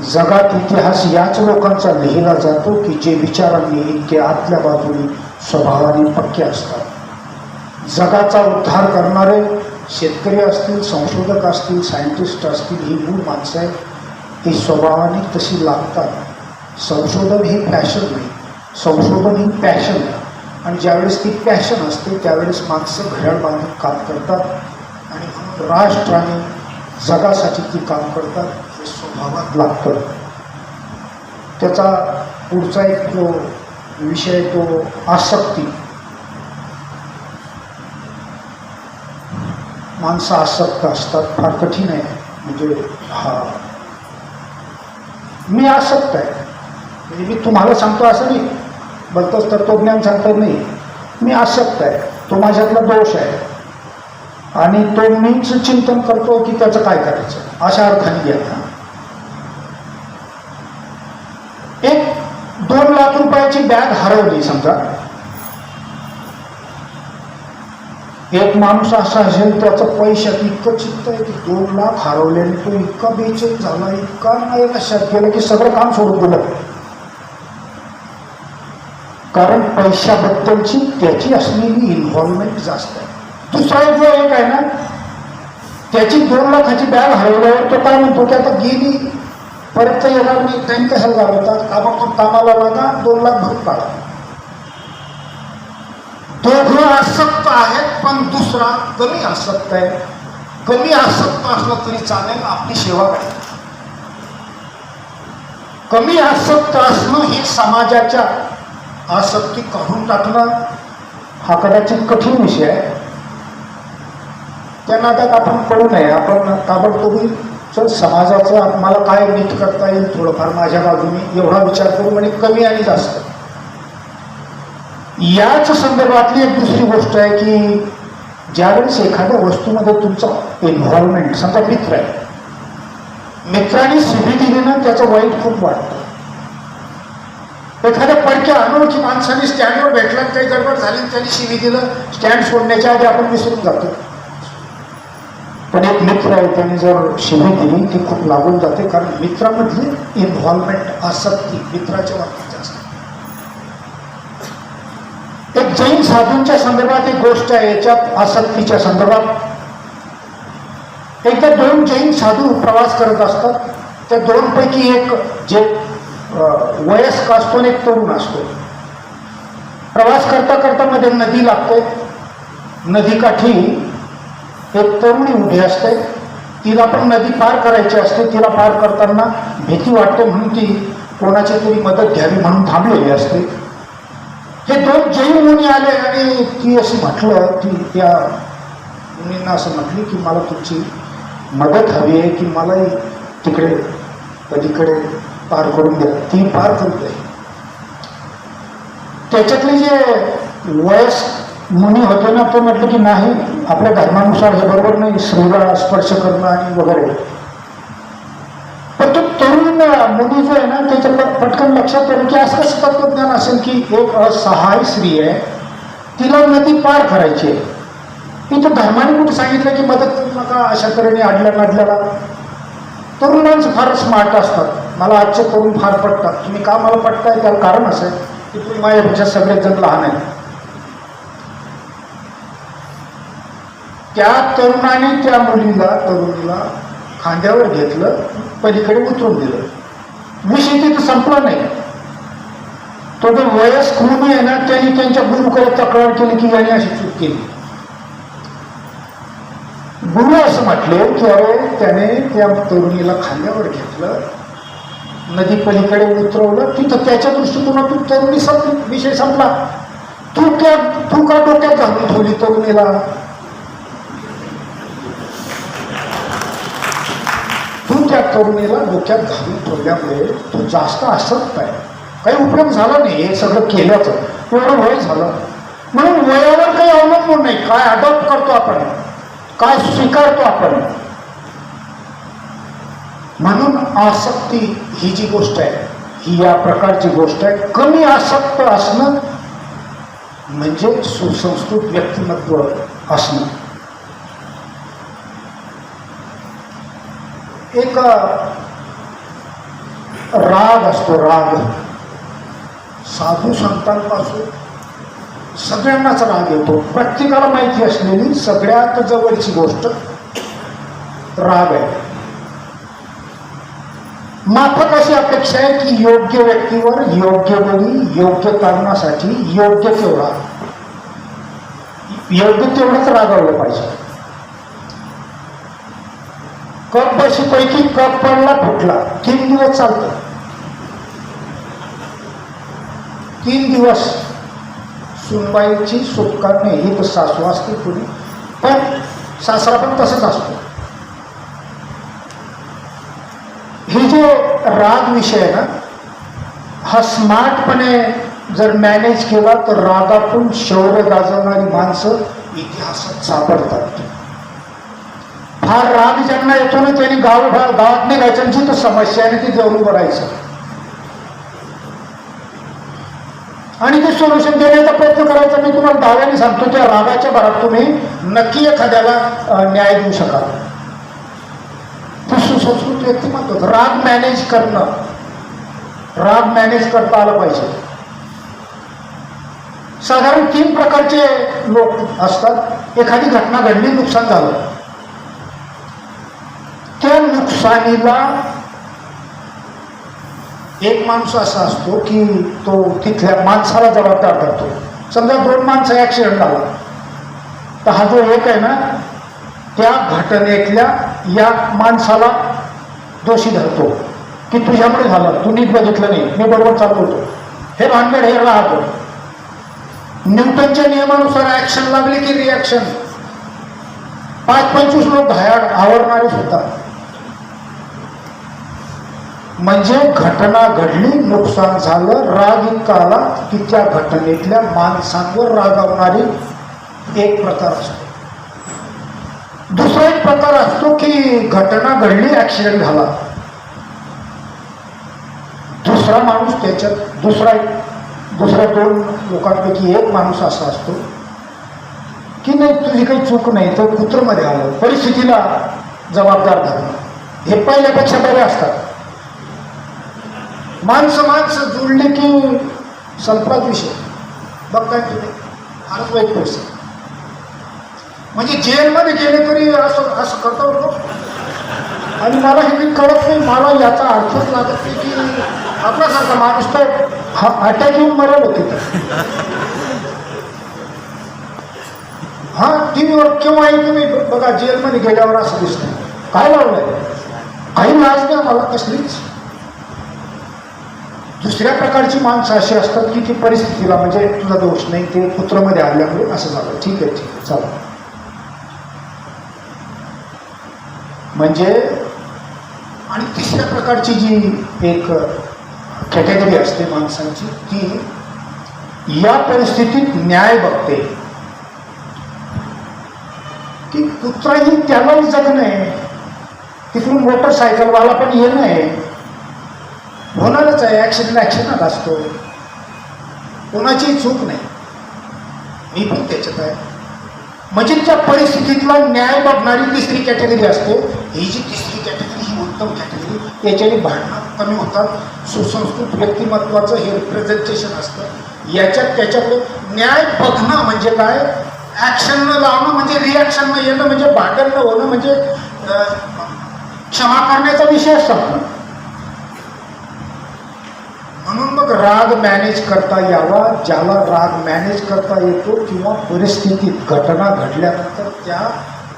जगात इतिहास याच लोकांचा लिहिला जातो की जे विचारांनी इतके आतल्या बाजूने स्वभावाने पक्के असतात. जगाचा उद्धार करणारे शेतकरी असतील, संशोधक असतील, सायंटिस्ट असतील, ही मूळ माणसं आहेत. ही स्वभावाने तशी लागतात. संशोधन ही फॅशन नाही, संशोधन ही पॅशन आहे. आणि ज्यावेळेस ती पॅशन असते त्यावेळेस माणसं घड्याळ बांधून काम करतात आणि म्हणून राष्ट्र आणि जगासाठी ती काम करतात. हे स्वभावात लागतं. त्याचा पुढचा एक जो विषय तो आसक्ती. माणसं आसक्त असतात, फार कठीण आहे. म्हणजे हा मी आसक्त आहे म्हणजे मी तुम्हाला सांगतो असं नाही, बलतच तत्वज्ञान सांगता नाही. मी आसक्त आहे, तो माझ्यातला दोष आहे आणि तो मीच चिंतन करतो की त्याचं काय करायचं अशा अर्थाने घ्या. एक 2 लाख रुपयाची बॅग हरवली समजा. एक माणूस असा असेल त्याचं पैशात इतकं चित्त आहे की 2 लाख हरवल्याने तो इतका बेचैन झाला, इतका नाही लक्षात गेलं की सगळं काम सोडून दिलं. कारण पैशाबद्दलची त्याची असलेली इन्व्हॉल्वमेंट जास्त आहे. दुसरा जो एक आहे ना त्याची 2 लाखाची बॅग हरवल्यावर तो काय म्हणतो की आता गेली परत तर येणार नाही, टाईम कशाला घालवतात, ताबडतोब कामाला लागा, 2 लाख भरून काढा. दोघं आसक्त आहेत पण दुसरा कमी आसक्त आहे. कमी आसक्त असला तरी चालेल, आपली सेवा करायची. कमी आसक्त असणं हे समाजाच्या आसक्ती काढून टाकणं हा कदाचित कठीण विषय आहे. त्या नादात आपण पडू नये. आपण ताबडतोब चल समाजाचं मला काय नीट करता येईल थोडंफार माझ्या बाजूने एवढा विचार करू. आणि कमी आणि जास्त याच संदर्भातली एक दुसरी गोष्ट आहे की ज्यावेळेस एखाद्या वस्तूमध्ये तुमचा इन्व्हॉल्वमेंट, समजा मित्र आहे, मित्रांनी शिवी दिली ना त्याचं वाईट खूप वाटतं. एखाद्या पडक्या अनोळखी माणसाने स्टँडवर भेटला, काही गडबड झाली, त्यांनी शिवी दिलं, स्टँड सोडण्याच्या आधी आपण विसरून जातो. पण एक मित्र आहे, त्याने जर शिवी दिली ती खूप लागून जाते, कारण मित्रामधली इन्व्हॉल्वमेंट, आसक्ती मित्राच्या बाबतीत असते. एक जैन साधूंच्या संदर्भात एक गोष्ट आहे याच्यात, आसक्तीच्या संदर्भात. एकदा दोन जैन साधू प्रवास करत असतात. त्या दोनपैकी एक जे वयस्क असतो आणि एक तरुण असतो. प्रवास करता करता मध्ये नदी लागते. नदीकाठी एक तरुणी उभी असते. तिला पण नदी पार करायची असते. तिला पार करताना भीती वाटते म्हणून ती कोणाची तरी मदत घ्यावी म्हणून थांबलेली असते. हे दोन जैन मुनी आले आणि ती अशी म्हटलं, ती त्या मुनींना असं म्हटली की मला तुमची मदत हवी आहे, की मलाही तिकडे पलीकडे पार करून द्या. ती पार करून द्या. त्याच्यातले जे वयस्क मुनी होते ना, ते म्हटलं की नाही, आपल्या धर्मानुसार हे बरोबर नाही, स्त्रीला स्पर्श करणं आणि वगैरे. पण तो तरुण मुनी जो आहे ना, त्याच्या पटकन लक्षात येईल की असं कसं तत्वज्ञान असेल की एक असहाय स्त्री आहे, तिला नदी पार करायची आहे. इथं धर्माने कुठे सांगितलं की मदत करू नका अशा तऱ्हेने आडल्या नाडल्याला. तरुण माणसं फार स्मार्ट असतात. मला आजचे तरुण फार पटतात. तुम्ही का मला पटताय त्याला कारण असं आहे की तुम्ही माझ्यापेक्षा सगळेच जण लहान आहेत. त्या तरुणाने त्या तरुणीला खांद्यावर घेतलं, पलीकडे उतरून दिलं. विषय तिथं संपला नाही. तो जो वयस्क मुनी आहे ना, त्यांनी त्यांच्या गुरुकडे तक्रार केली की याने अशी चूक केली. गुरु असं म्हटले की अरे त्याने त्या तरुणीला खांद्यावर घेतलं, नदी पलीकडे उतरवलं, तिथं त्याच्या दृष्टिकोनातून तरुणी संपली, विषय संपला. तू का डोक्यात घालून ठेवली तरुणीला? तू त्या तरुणीला डोक्यात घालून ठेवल्यामुळे तू जास्त आसक्त आहे. काही उपयोग झाला नाही हे सगळं केल्याचं. एवढं वय झालं म्हणून वयावर काही अवलंबून नाही. काय अडॉप्ट करतो आपण, काय स्वीकारतो आपण. म्हणून आसक्ती ही जी गोष्ट आहे, ही या प्रकारची गोष्ट आहे. कमी आसक्त असणं म्हणजे सुसंस्कृत व्यक्तिमत्व असणं. एक राग असतो, राग. साधू संतांपासून सगळ्यांनाच राग येतो. प्रत्येकाला माहिती असलेली सगळ्यात जवळची गोष्ट राग आहे. माफक अशी अपेक्षा आहे की योग्य व्यक्तीवर योग्य वेळी योग्य कारणासाठी योग्य तेवढंच रागावलं पाहिजे. कप पैकी कप पडला, फुटला, 3 दिवस चालतं. 3 दिवस सुनबाईची सुटका नाही. ही तर सासू असते कुणी, पण सासरा पण तसंच असतो. हे जो राग विषय आहे ना, हा स्मार्टपणे जर मॅनेज केला तर रागातून शौर्य गाजवणारी माणसं इतिहासात सापडतात. फार राग ज्यांना येतो ना, त्यांनी गावात निघायचं, जिथं समस्या आहे ती जवळ भरायचं आणि ते सोल्युशन देण्याचा प्रयत्न करायचा. मी तुम्हाला दाव्याने सांगतो, त्या रागाच्या भरात तुम्ही नक्की एखाद्याला न्याय देऊ शकाल. सुसंस्कृत व्यक्तिमत्व. राग मॅनेज करणं, राग मॅनेज करता आलं पाहिजे. साधारण 3 प्रकारचे लोक असतात. एखादी घटना घडली, नुकसान झालं, त्या नुकसानीला एक माणूस असा असतो की तो तिथल्या माणसाला जबाबदार करतो. समजा 2 माणसं ऍक्सिडेंट झाला, तर हा जो एक आहे ना, त्या घटनेतल्या या माणसाला दोषी धरतो की तुझ्यामुळे झालं, तू नीट बघितलं नाही, मी बरोबर चालतो होतो. हे भानगड हे राहतो. न्यूटनच्या नियमानुसार ऍक्शन लागली की रिॲक्शन. 5-25 लोक आवरणारे सुद्धा. म्हणजे घटना घडली, नुकसान झालं, राग इतका आला की त्या घटनेतल्या माणसांवर रागावणारी एक प्रकार असतो. दुसरा एक प्रकार असतो की घटना घडली, ऍक्सिडेंट झाला, दुसरा माणूस त्याच्यात दुसऱ्या 2 लोकांपैकी एक माणूस असा असतो की नाही तुझी काही चूक नाही, तर कुत्रमध्ये आलं, परिस्थितीला जबाबदार धरणं, हे पहिल्यापेक्षा बरे असतात. माणसं जुळली की संपलाच विषय. बघताय तुम्ही फारच वाईट परिस्थिती. म्हणजे जेलमध्ये गेले तरी असं करता होतो. आणि मला हे काही कळत नाही, मला याचा अर्थच लागत नाही की आपल्यासारखा माणूस तर अटॅक येऊन मरल होते. हा टीव्हीवर केव्हाही तुम्ही बघा, जेलमध्ये गेल्यावर असं दिसतं. काय लावलंय? काही लाज नाही मला कसलीच. दुसऱ्या प्रकारची माणसं अशी असतात की ती परिस्थितीला, म्हणजे तुझा दोष नाही, ते पुत्रमध्ये आल्यामुळे असं झालं, ठीक आहे चला. म्हणजे आणि तिसऱ्या प्रकारची जी एक कॅटेगरी असते माणसांची, ती या परिस्थितीत न्याय बघते की कुत्राही त्यालाही जगणं आहे, तिकडून मोटरसायकलवाला पण येणं आहे, होणारच आहे, ॲक्सिडेंट असतो, कोणाचीही चूक नाही, मी पण त्याच्यात आहे. म्हणजे त्या परिस्थितीतला न्याय बघणारी तिसरी कॅटेगरी असते. ही जी तिसरी कॅटेगरी, ही उत्तम कॅटेगरी, याच्याने भांडणं कमी होतात. सुसंस्कृत व्यक्तिमत्वाचं हे रिप्रेझेंटेशन असतं. याच्यात त्याच्याकडे न्याय बघणं म्हणजे काय, ॲक्शन न लावणं म्हणजे रिॲक्शन न येणं, म्हणजे भांडण न होणं, म्हणजे क्षमा करण्याचा विषय संपणं. म्हणून मग राग मॅनेज करता यावा. ज्याला राग मॅनेज करता येतो किंवा परिस्थितीत घटना घडल्यानंतर त्या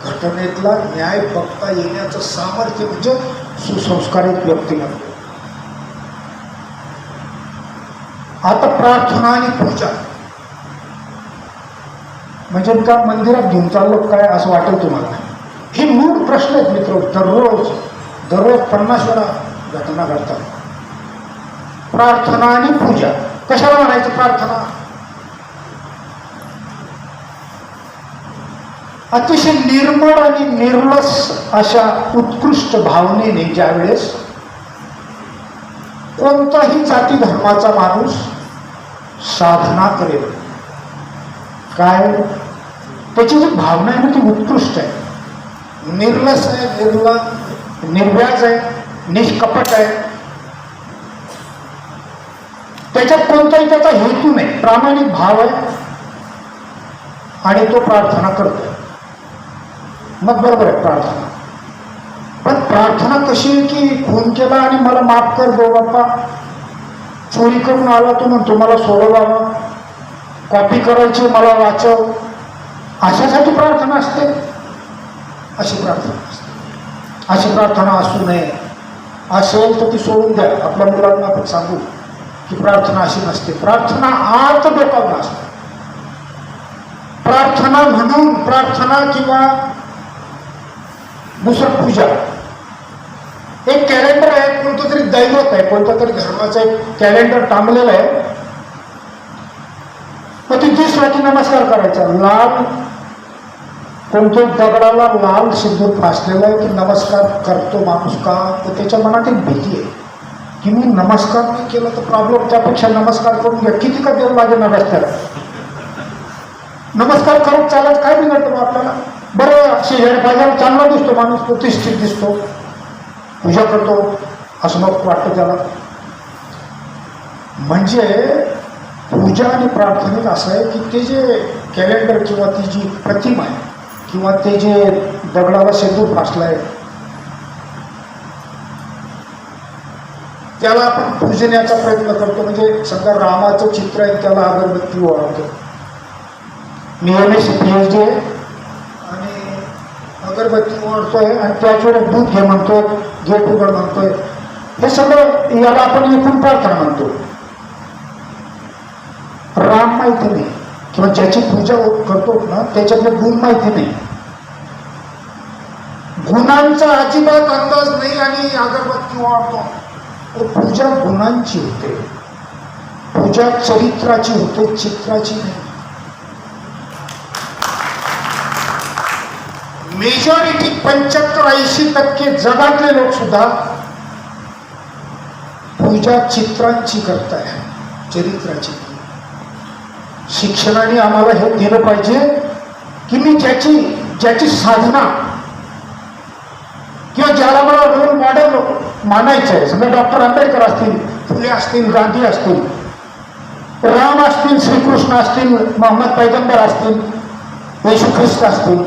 घटनेतला न्याय बघता येण्याचं सामर्थ्य म्हणजे सुसंस्कारित व्यक्तिमत्व. आता प्रार्थना आणि पूजा म्हणजे का मंदिरात घेऊन चाललो काय असं वाटेल तुम्हाला? हे मूळ प्रश्न आहेत मित्र. दररोज 50 वेळा घटना घडतात. प्रार्थना आणि पूजा कशाला म्हणायचं? प्रार्थना अतिशय निर्मळ आणि निर्लस अशा उत्कृष्ट भावनेने ज्यावेळेस कोणताही जाती धर्माचा माणूस साधना करेल, काय त्याची जी भावना आहे ना ती उत्कृष्ट आहे, निर्लस आहे, निर्व्याज आहे, निष्कपट आहे, त्याच्यात कोणताही त्याचा हेतू नाही, प्रामाणिक भाव आहे आणि तो प्रार्थना करतो. मग बरोबर आहे प्रार्थना. पण प्रार्थना कशी आहे की खून केला आणि मला माफ कर दो बाप्पा, चोरी करून आला तो म्हणतो मला सोडवावं, कॉपी करायची मला वाचव, अशासाठी प्रार्थना असते? अशी प्रार्थना असते. अशी प्रार्थना असू नये. असेल तर ती सोडून द्या. आपल्या मुलांना आपण सांगू की प्रार्थना अशी नसते. प्रार्थना आत डोकावून असते. प्रार्थना म्हणून प्रार्थना किंवा दुसरं पूजा एक कॅलेंडर आहे, कोणतं तरी दैवत आहे, कोणत्या तरी धर्माचं एक कॅलेंडर टांगलेलं आहे. मग ती दिसला की नमस्कार करायचा. लाल कोणत्या दगडाला लाल सिंदूर फासलेला आहे की नमस्कार करतो माणूस का? तर त्याच्या मनात एक भीती आहे की मी नमस्कार नाही केला तर प्रॉब्लेम, त्यापेक्षा नमस्कार करून घ्या. किती का देव लागेल ना रस्त्याला? नमस्कार करत चालत काय बिघडतं आपल्याला? बरं शेजारी बाजारात चांगला दिसतो माणूस, प्रतिष्ठित दिसतो, पूजा करतो असं मग वाटतं त्याला. म्हणजे पूजा आणि प्रार्थनेत असं आहे की ते जे कॅलेंडर किंवा ती जी प्रतिमा आहे किंवा ते जे दगडाला सिंदूर फासला आहे त्याला आपण पूजण्याचा प्रयत्न करतो. म्हणजे समजा रामाचं चित्र आहे, त्याला अगरबत्ती ओळखतो. मी MSc PhD आहे आणि अगरबत्ती ओळखतोय आणि त्याच्यावर दूध घे म्हणतोय, गेट उघड म्हणतोय. हे सगळं याला आपण एकूण प्रार्थना म्हणतो. राम माहिती नाही किंवा ज्याची पूजा करतो ना त्याच्यातले गुण माहिती नाही, गुणांचा अजिबात अंदाज नाही आणि अगरबत्ती ओळखतो. पूजा गुणांची होते, पूजा चरित्राची होते, चित्राची नाही. मेजॉरिटी 75-80% जगातले लोक सुद्धा पूजा चित्रांची करताय, चरित्राची. शिक्षणाने आम्हाला हे दिलं पाहिजे की मी ज्याची साधना किंवा ज्याला मला रोल मॉडेल मानायचं आहे, समजा डॉक्टर आंबेडकर असतील, फुले असतील, गांधी असतील, राम असतील, श्रीकृष्ण असतील, मोहम्मद पैगंबर असतील, येशू ख्रिस्त असतील,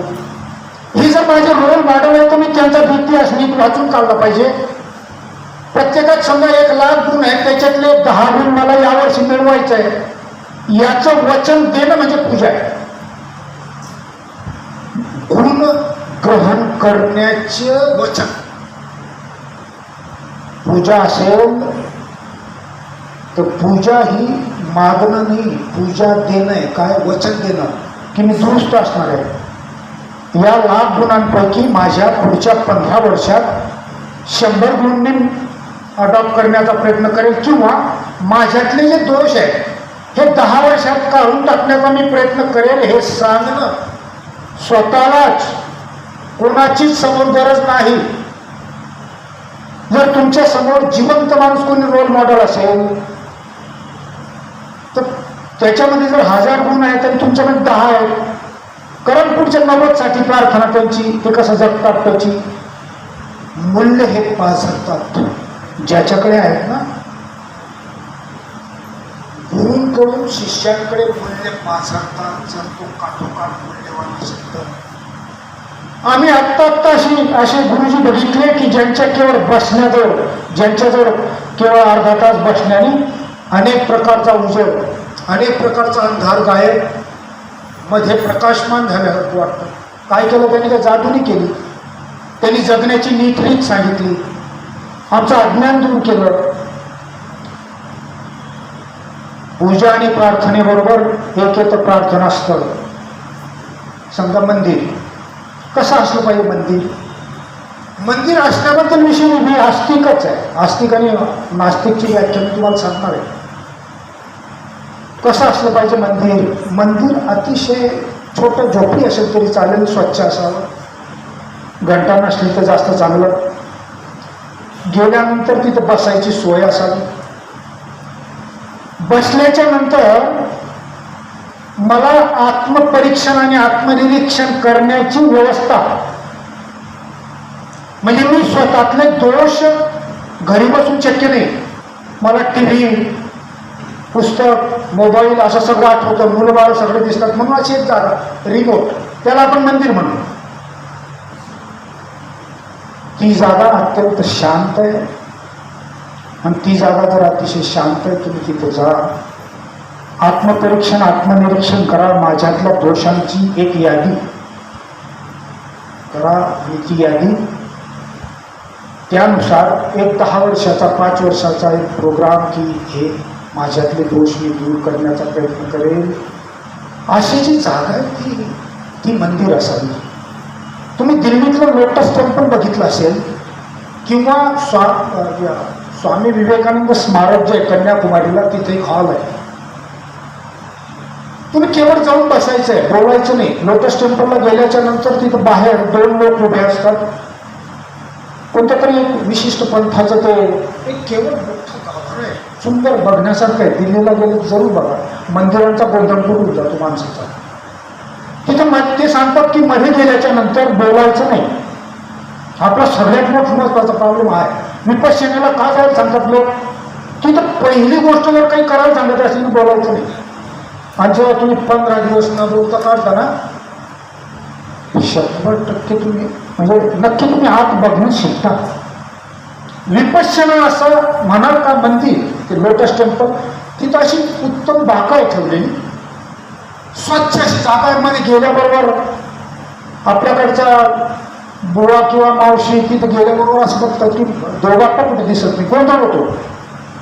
ही जर माझे रोल मॉडेल आहे तर मी त्यांचा इतिहास नीट वाचून काढला पाहिजे. प्रत्येकात समजा 1,00,000 गुण आहेत, त्याच्यातले 10 गुण मला यावर्षी मिळवायचं आहे, याचं वचन देणं म्हणजे पूजा आहे. गुण ग्रहण करण्याचे वचन पूजा असेल तर पूजा ही मागणं नाही, पूजा देणं आहे. काय वचन देणं की मी दुरुस्त असणार आहे. या 1,00,000 गुणांपैकी माझ्या पुढच्या 15 वर्षात 100 गुण मी अडॉप्ट करण्याचा प्रयत्न करेल, किंवा माझ्यातले जे दोष आहेत हे 10 वर्षात काढून टाकण्याचा मी प्रयत्न करेल. हे सांगणं स्वतःलाच, कोणाचीच समोर गरज नाही. जर तुमच्या समोर जिवंत माणूस कोणी रोल मॉडेल असेल तर त्याच्यामध्ये जर 1000 गुण आहेत आणि तुमच्यामध्ये 10 आहेत, कारण पुढच्या 90 साठी प्रार्थना त्यांची, ते कसं जगतात त्याची मूल्य हे पाझरतात ज्याच्याकडे आहेत ना. गुरूंकडून शिष्यांकडे मूल्य पाझरतात जर तो काठोकाठ मूल्यवान असेल तर. आम्ही आत्ता असे गुरुजी बघितले की ज्यांच्या केवळ बसण्याजवळ, ज्यांच्याजवळ केवळ अर्धा तास बसण्याने अनेक प्रकारचा उजेड, अनेक प्रकारचा अंधार गायब, मध्ये प्रकाशमान झाल्यासारखं वाटतं. काय केलं त्यांनी? काय जादूनी केली. त्यांनी जगण्याची नीट रीत सांगितली, आमचं अज्ञान दूर केलं. पूजा आणि प्रार्थनेबरोबर एक येतं प्रार्थनास्थळ. समजा मंदिर कसं असलं पाहिजे. मंदिर असण्याबद्दल विषय मी आस्तिकच आहे. आस्तिक आणि नास्तिकची व्याख्या मी तुम्हाला सांगणार आहे. कसं असलं पाहिजे मंदिर अतिशय छोटं, झोपडी असेल तरी चालेल, स्वच्छ असावं, घंटा नसली तर जास्त चांगलं, गेल्यानंतर तिथं बसायची सोय असावी. बसल्याच्या नंतर मला आत्मपरीक्षण आणि आत्मनिरीक्षण करण्याची व्यवस्था, म्हणजे मी स्वतःतले दोष घरी बसून शक्य नाही. मला टीव्ही, पुस्तक, मोबाईल असं सगळं आठवतं, मुलं बाळ सगळे दिसतात, म्हणून अशी एक जागा रिमोट, त्याला आपण मंदिर म्हणतो. ती जागा अत्यंत शांत आहे आणि ती जागा जर अतिशय शांत आहे, तुम्ही तिथे जा, आत्मपरीक्षण आत्मनिरीक्षण करा, माझ्यातल्या दोषांची एक यादी करा आणि ती यादी त्यानुसार एक 10 वर्षाचा 5 वर्षाचा एक प्रोग्राम की हे माझ्यातले दोष मी दूर करण्याचा प्रयत्न करेल. अशी जी जागा आहे ती मंदिर असावी. तुम्ही दिल्लीतलं लोटस टेम्पल बघितलं असेल, किंवा स्वामी विवेकानंद स्मारक जे आहे कन्याकुमारीला, तिथे एक हॉल आहे. तुम्ही केवळ जाऊन बसायचं आहे, बोलायचं नाही. लोटस टेम्पलला गेल्याच्या नंतर तिथं बाहेर 2 लोक उभे असतात. कोणत्या तरी एक विशिष्ट पंथाचं ते एक केवळ मोठं गाभार आहे, सुंदर बघण्यासारखं आहे. दिल्लीला गेले जरूर बघा. मंदिरांचा गोंधळपूर होऊन जातो माणसाचा. तिथं ते सांगतात की मध्ये गेल्याच्या नंतर बोलायचं नाही. आपला सगळ्यात महत्त्वाचा प्रॉब्लेम आहे. विपश्यनेला का जायला सांगतात लोक? तिथं पहिली गोष्ट जर काही करायला सांगत असेल बोलायचं नाही. आणि जेव्हा तुम्ही 15 दिवस न बोलता काढता ना, 100% तुम्ही म्हणजे नक्की तुम्ही आत बघणं शिकता. विपश्यना असं म्हणाल का मंदिर, ते लोटस टेम्पल, तिथं अशी उत्तम बाका आहे ठेवलेली, स्वच्छ अशी जागा आहे. मध्ये गेल्याबरोबर आपल्याकडचा बुवा किंवा मावशी तिथं गेल्याबरोबर असं बघतात की देवबाप्पा कुठे दिसत नाही, गोंधळ होतो.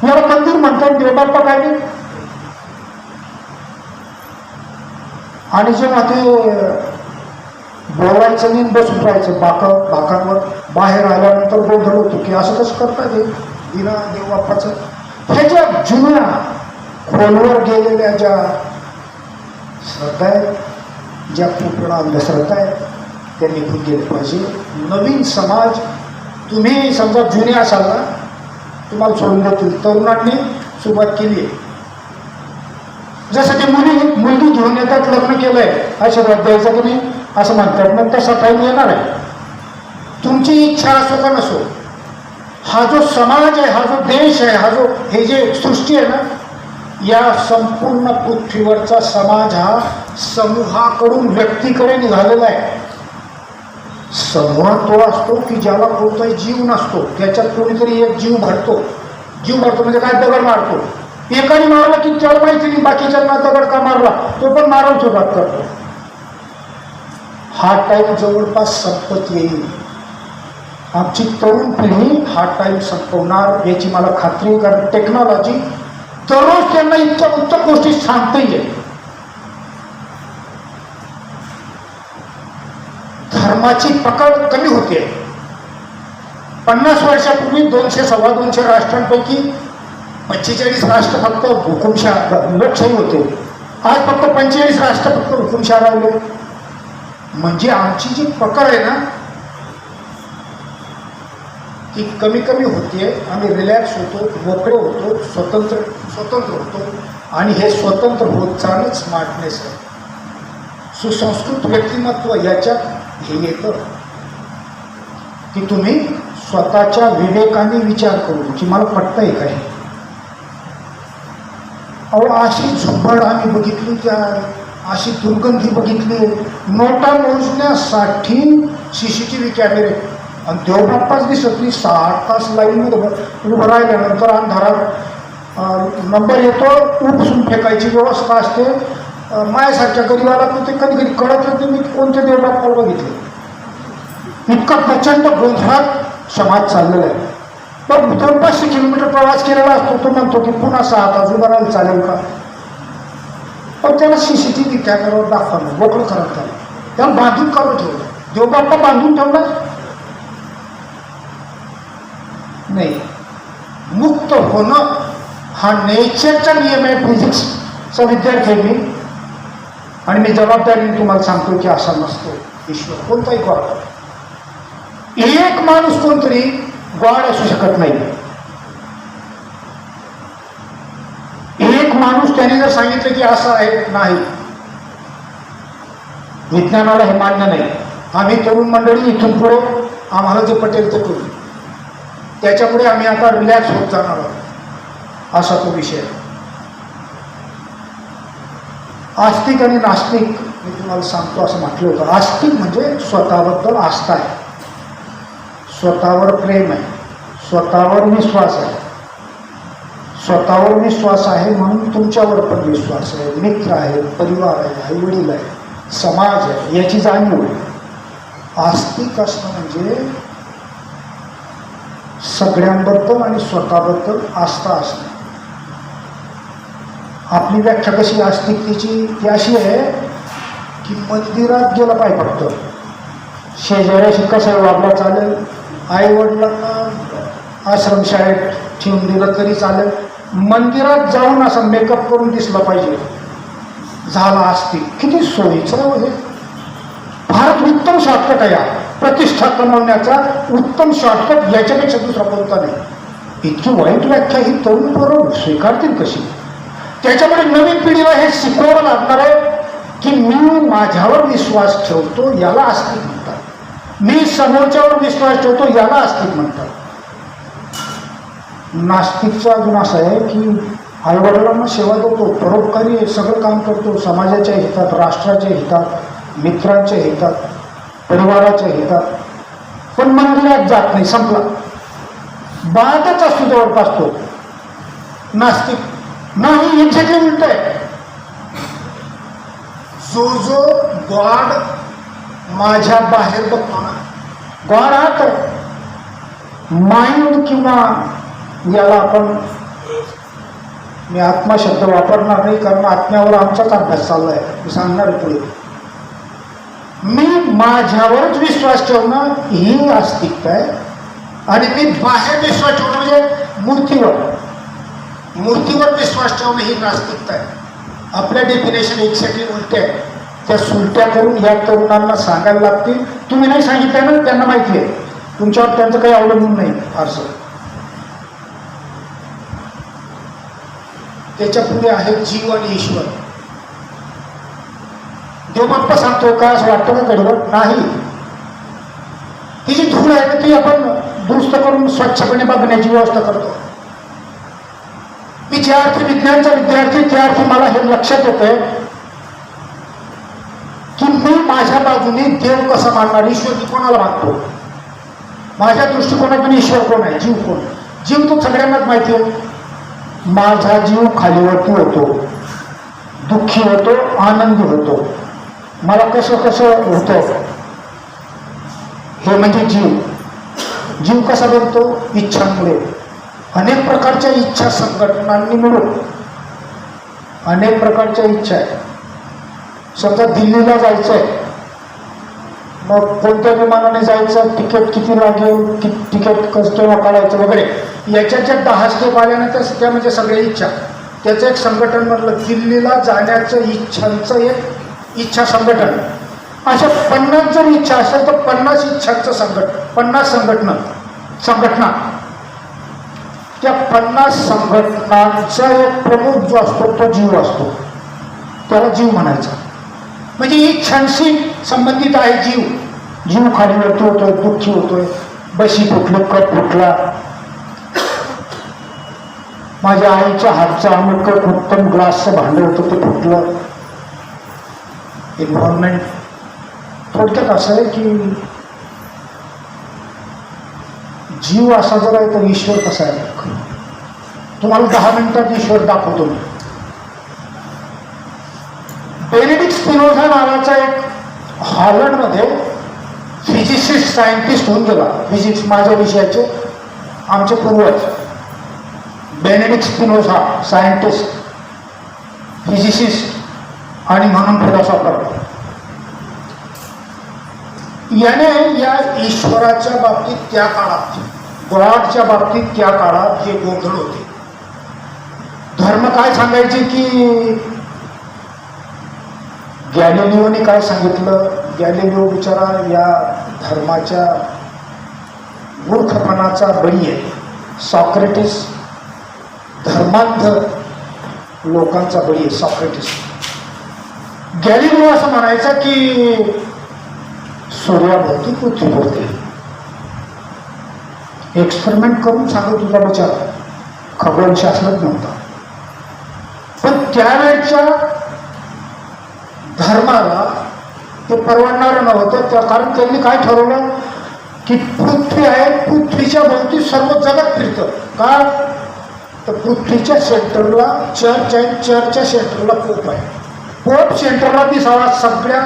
याला मंदिर म्हणतात, देवबाप्पा काय नाही. आणि जेव्हा ते बोलायचं नाही, बसून राहायचं बाकांवर, बाहेर आल्यानंतर गोंधळ होतो की असं कसं करतात हे बिना देवबाप्पाचं. हे ज्या जुन्या खोलवर गेलेल्या ज्या श्रद्धा आहेत, ज्या पूर्ण अंधश्रद्धा आहेत, त्या निघून गेले पाहिजे. नवीन समाज, तुम्ही समजा जुने असाल ना, तुम्हाला सोडून देतील. तरुणांनी सुरुवात केली आहे. जसं ते मुलगी घेऊन येतात, लग्न केलंय, आशीर्वाद द्यायचा की नाही, असं म्हणतात. मग तसा टाईम येणार आहे. तुमची इच्छा असो का नसो, हा जो समाज आहे, हा जो देश आहे, हा जो हे जे सृष्टी आहे ना, या संपूर्ण पृथ्वीवरचा समाज हा समूहाकडून व्यक्तीकडे निघालेला आहे. समूह तो असतो की ज्याला कोणताही जीव नसतो, त्याच्यात कोणीतरी एक जीव भरतो. जीव भरतो म्हणजे काय, दगड मारतो. एकाने मारला की त्याला माहिती नाही बाकीच्यांना दगड का मारला, तो पण मारायला सुरुवात करतो. हा टाईम जवळपास संपत येईल. आमची तरुण पिढी हा टाईम संपवणार याची मला खात्री आहे. कारण टेक्नॉलॉजी दररोज त्यांना इतक्या उत्तम गोष्टी सांगते. धर्माची पकड कमी होते. 50 वर्षापूर्वी 200 सव्वा 200 राष्ट्रांपैकी 45 राष्ट्र फक्त हुकुमशाह लोकशाही होते. आज फक्त 45 राष्ट्र फक्त हुकुमशाह राहिले. म्हणजे आमची जी पकड आहे ना ती कमी कमी होते. आम्ही रिलॅक्स होतो, मोकळे होतो, स्वतंत्र होतो. आणि हे स्वतंत्र होत जाणं स्मार्टनेस आहे. सुसंस्कृत व्यक्तिमत्व याच्यात हे येतं की तुम्ही स्वतःच्या विवेकाने विचार करून की मला पटतंय काय. अहो अशी झुंबड आम्ही बघितली, त्या अशी दुर्गंधी बघितली. नोटा मोजण्यासाठी CCTV कॅमेरे. आणि देवबाप्पाच दिसत नाही. 6 तास लाईनमध्ये उभं राहिल्यानंतर अंधारात नंबर येतो, उपसून फेकायची व्यवस्था असते. माझ्यासारख्या गरीबाला ते कधी कधी कळत नाही मी कोणते देवबाप्पाला बघितले. इतका प्रचंड गोंधळात समाज चाललेला आहे. पण 200-500 किलोमीटर प्रवास केलेला असतो. तो म्हणतो की पुन्हा 6 तास उभं राहायला चालेल का. पण त्याला CCTV कॅमेऱ्यावर दाखवलं, मोकळं करत आलं. त्याला बांधून काढून ठेवलं. देवबाप्पा बांधून ठेवला नाही. मुक्त होणं हा नेचरचा नियम आहे. फिजिक्सचा विद्यार्थी आहे मी. आणि मी जबाबदारीने तुम्हाला सांगतो की असा नसतो ईश्वर. कोणताही गॉड, एक माणूस कोणतरी गॉड असू शकत नाही. एक माणूस त्याने जर सांगितलं की असं आहे, नाही. विज्ञानाला हे मान्य नाही. आम्ही तरुण मंडळी इथून पुढे आम्हाला जे पटेल ते करू. त्याच्यापुढे आम्ही आता रिलॅक्स होत जाणार आहोत. असा तो विषय. आस्तिक आणि नास्तिक मी तुम्हाला सांगतो असं म्हटलं होतं. आस्तिक म्हणजे स्वतःबद्दल आस्था आहे, स्वतःवर प्रेम आहे, स्वतःवर विश्वास आहे. स्वतःवर विश्वास आहे म्हणून तुमच्यावर पण विश्वास आहे. मित्र आहे, परिवार आहे, आईवडील आहे, समाज आहे, याची जाणीव आहे. आस्तिक असणं म्हणजे सगळ्यांबद्दल आणि स्वतःबद्दल आस्था असणं. आपली व्याख्या कशी आस्तिकतेची ती अशी आहे की मंदिरात गेलं पाहिजे फक्त. शेजाऱ्याशी कसं वागला चालेल, आई वडिलांना आश्रमशाळेत ठेवून दिलं तरी चालेल, मंदिरात जाऊन असं मेकअप करून दिसला पाहिजे, झाला आस्तिक. किती सोयीचं हे. फार उत्तम शॉर्टकट आहे. प्रतिष्ठा कमवण्याचा उत्तम शॉर्टकट याच्यापेक्षा दुसरा कोणता नाही. इतकी वाईट व्याख्या ही तरुण पोरं स्वीकारतील कशी. त्याच्यामुळे नवीन पिढीला हे शिकवावं लागणार आहे की मी माझ्यावर विश्वास ठेवतो याला आस्तिक म्हणतात, मी समोरच्यावर विश्वास ठेवतो याला आस्तिक म्हणतात. नास्तिकचा अजून असं आहे की आईवडिलांना सेवा देतो, परोपकारी सगळं काम करतो, समाजाच्या हितात, राष्ट्राच्या हितात, मित्रांच्या हितात, परिवाराच्या हितात, पण मंदिरात जात नाही, संपला. बाळातच असतो जवळपास तो नास्तिक नाही. एक्झॅक्टली उलट आहे. जो गॉड माझ्या बाहेर बघतो ना, गॉड हा तर माइंड किंवा याला आपण, मी आत्मा शब्द वापरणार नाही कारण आत्म्यावर आमचाच अभ्यास चाललाय, मी सांगणार पुढे. मी माझ्यावरच विश्वास ठेवणं ही आस्तिकता आहे. आणि मी बाहेर विश्वास ठेवणं म्हणजे मूर्तीवर विश्वास ठेवणं ही नास्तिकता आहे. आपल्या डेफिनेशन एक्झॅक्टली उलट्या आहे. त्या सुलट्या करून या तरुणांना सांगायला लागतील. तुम्ही नाही सांगितलं ना, त्यांना माहिती आहे, तुमच्यावर त्यांचं काही अवलंबून नाही फारसं. त्याच्या पुढे आहे जीव आणि ईश्वर. देवबाप्पा सांगतोय का असं वाटतं का कधीवर? नाही. ती जी धूळ आहे ना ती आपण दुरुस्त करून स्वच्छपणे बघण्याची व्यवस्था करतो. मी ज्या अर्थी विज्ञानचा विद्यार्थी त्या अर्थी मला हे लक्षात येतंय की मी माझ्या बाजूने देव कसा मानणार, ईश्वर कोणाला मानतो. माझ्या दृष्टिकोनातून ईश्वर कोण आहे, जीव कोण. जीव तो सगळ्यांनाच माहिती आहे. माझा जीव खालीवरती होतो, दुःखी होतो, आनंदी होतो. मला कसं कसं होतं हे म्हणजे जीव. जीव कसा बनतो? इच्छांमुळे. अनेक प्रकारच्या इच्छा संघटनांनी मिळून अनेक प्रकारच्या इच्छा आहेत. समजा दिल्लीला जायचंय, मग कोणत्या विमानाने जायचं, तिकीट किती लागेल, तिकीट कसं काढायचं वगैरे, याच्या ज्या 10 स्टेप आल्या ना त्या म्हणजे सगळ्या इच्छा. त्याचं एक संघटन म्हटलं दिल्लीला जाण्याचं इच्छांचं एक इच्छा संघटन. अशा 50 जर इच्छा असेल तर 50 इच्छांचं संघटन, 50 संघटना. त्या 50 संघटनांचा एक प्रमुख जो असतो तो जीव असतो. त्याला जीव म्हणायचा. म्हणजे इच्छांशी संबंधित आहे जीव. जीव खालीवरती होतोय, दुःखी होतोय, बशी फुटली, कप फुटला, माझ्या आईच्या हातचं अमुक उत्तम ग्लासचं भांडं होतं ते फुटलं. एन्व्हायरमेंट थोडक्यात असं आहे की जीव असा जर आहे तर ईश्वर कसा आहे. तुम्हाला 10 मिनिटात ईश्वर दाखवतो मी. बेनेडिक्ट स्पिनोझा नावाचा एक हॉलंडमध्ये फिजिसिस्ट सायंटिस्ट होऊन गेला. फिजिक्स माझ्या विषयाचे आमचे पूर्वज. बेनेडिक्ट स्पिनोझा सायंटिस्ट, फिजिसिस्ट आणि म्हणून फिलॉसॉफर. याने या ईश्वराच्या बाबतीत त्या काळात, गॉडच्या बाबतीत त्या काळात हे गोंधळ होते. धर्म काय सांगायचे की गॅलिलिओने काय सांगितलं. गॅलिलिओ बिचारा या धर्माच्या मूर्खपणाचा बळी आहे. सॉक्रेटिस धर्मांध लोकांचा बळी आहे. सॉक्रेटिस. गॅलिलिओ असं म्हणायचा की सूर्याभोवती पृथ्वीभोवती. एक्सपेरिमेंट करून सांगत तुझा विचार. खगोलशास्त्रज्ञ नव्हता. पण त्यावेळच्या धर्माला ते परवडणारं नव्हतं. कारण त्यांनी काय ठरवलं की पृथ्वी आहे, पृथ्वीच्या भोवती सर्व जगत फिरतं. का तर पृथ्वीच्या सेंटरला चर्च आहे, चर्चच्या सेंटरला पोप आहे. पोप सेंटरला दिसावा सगळ्या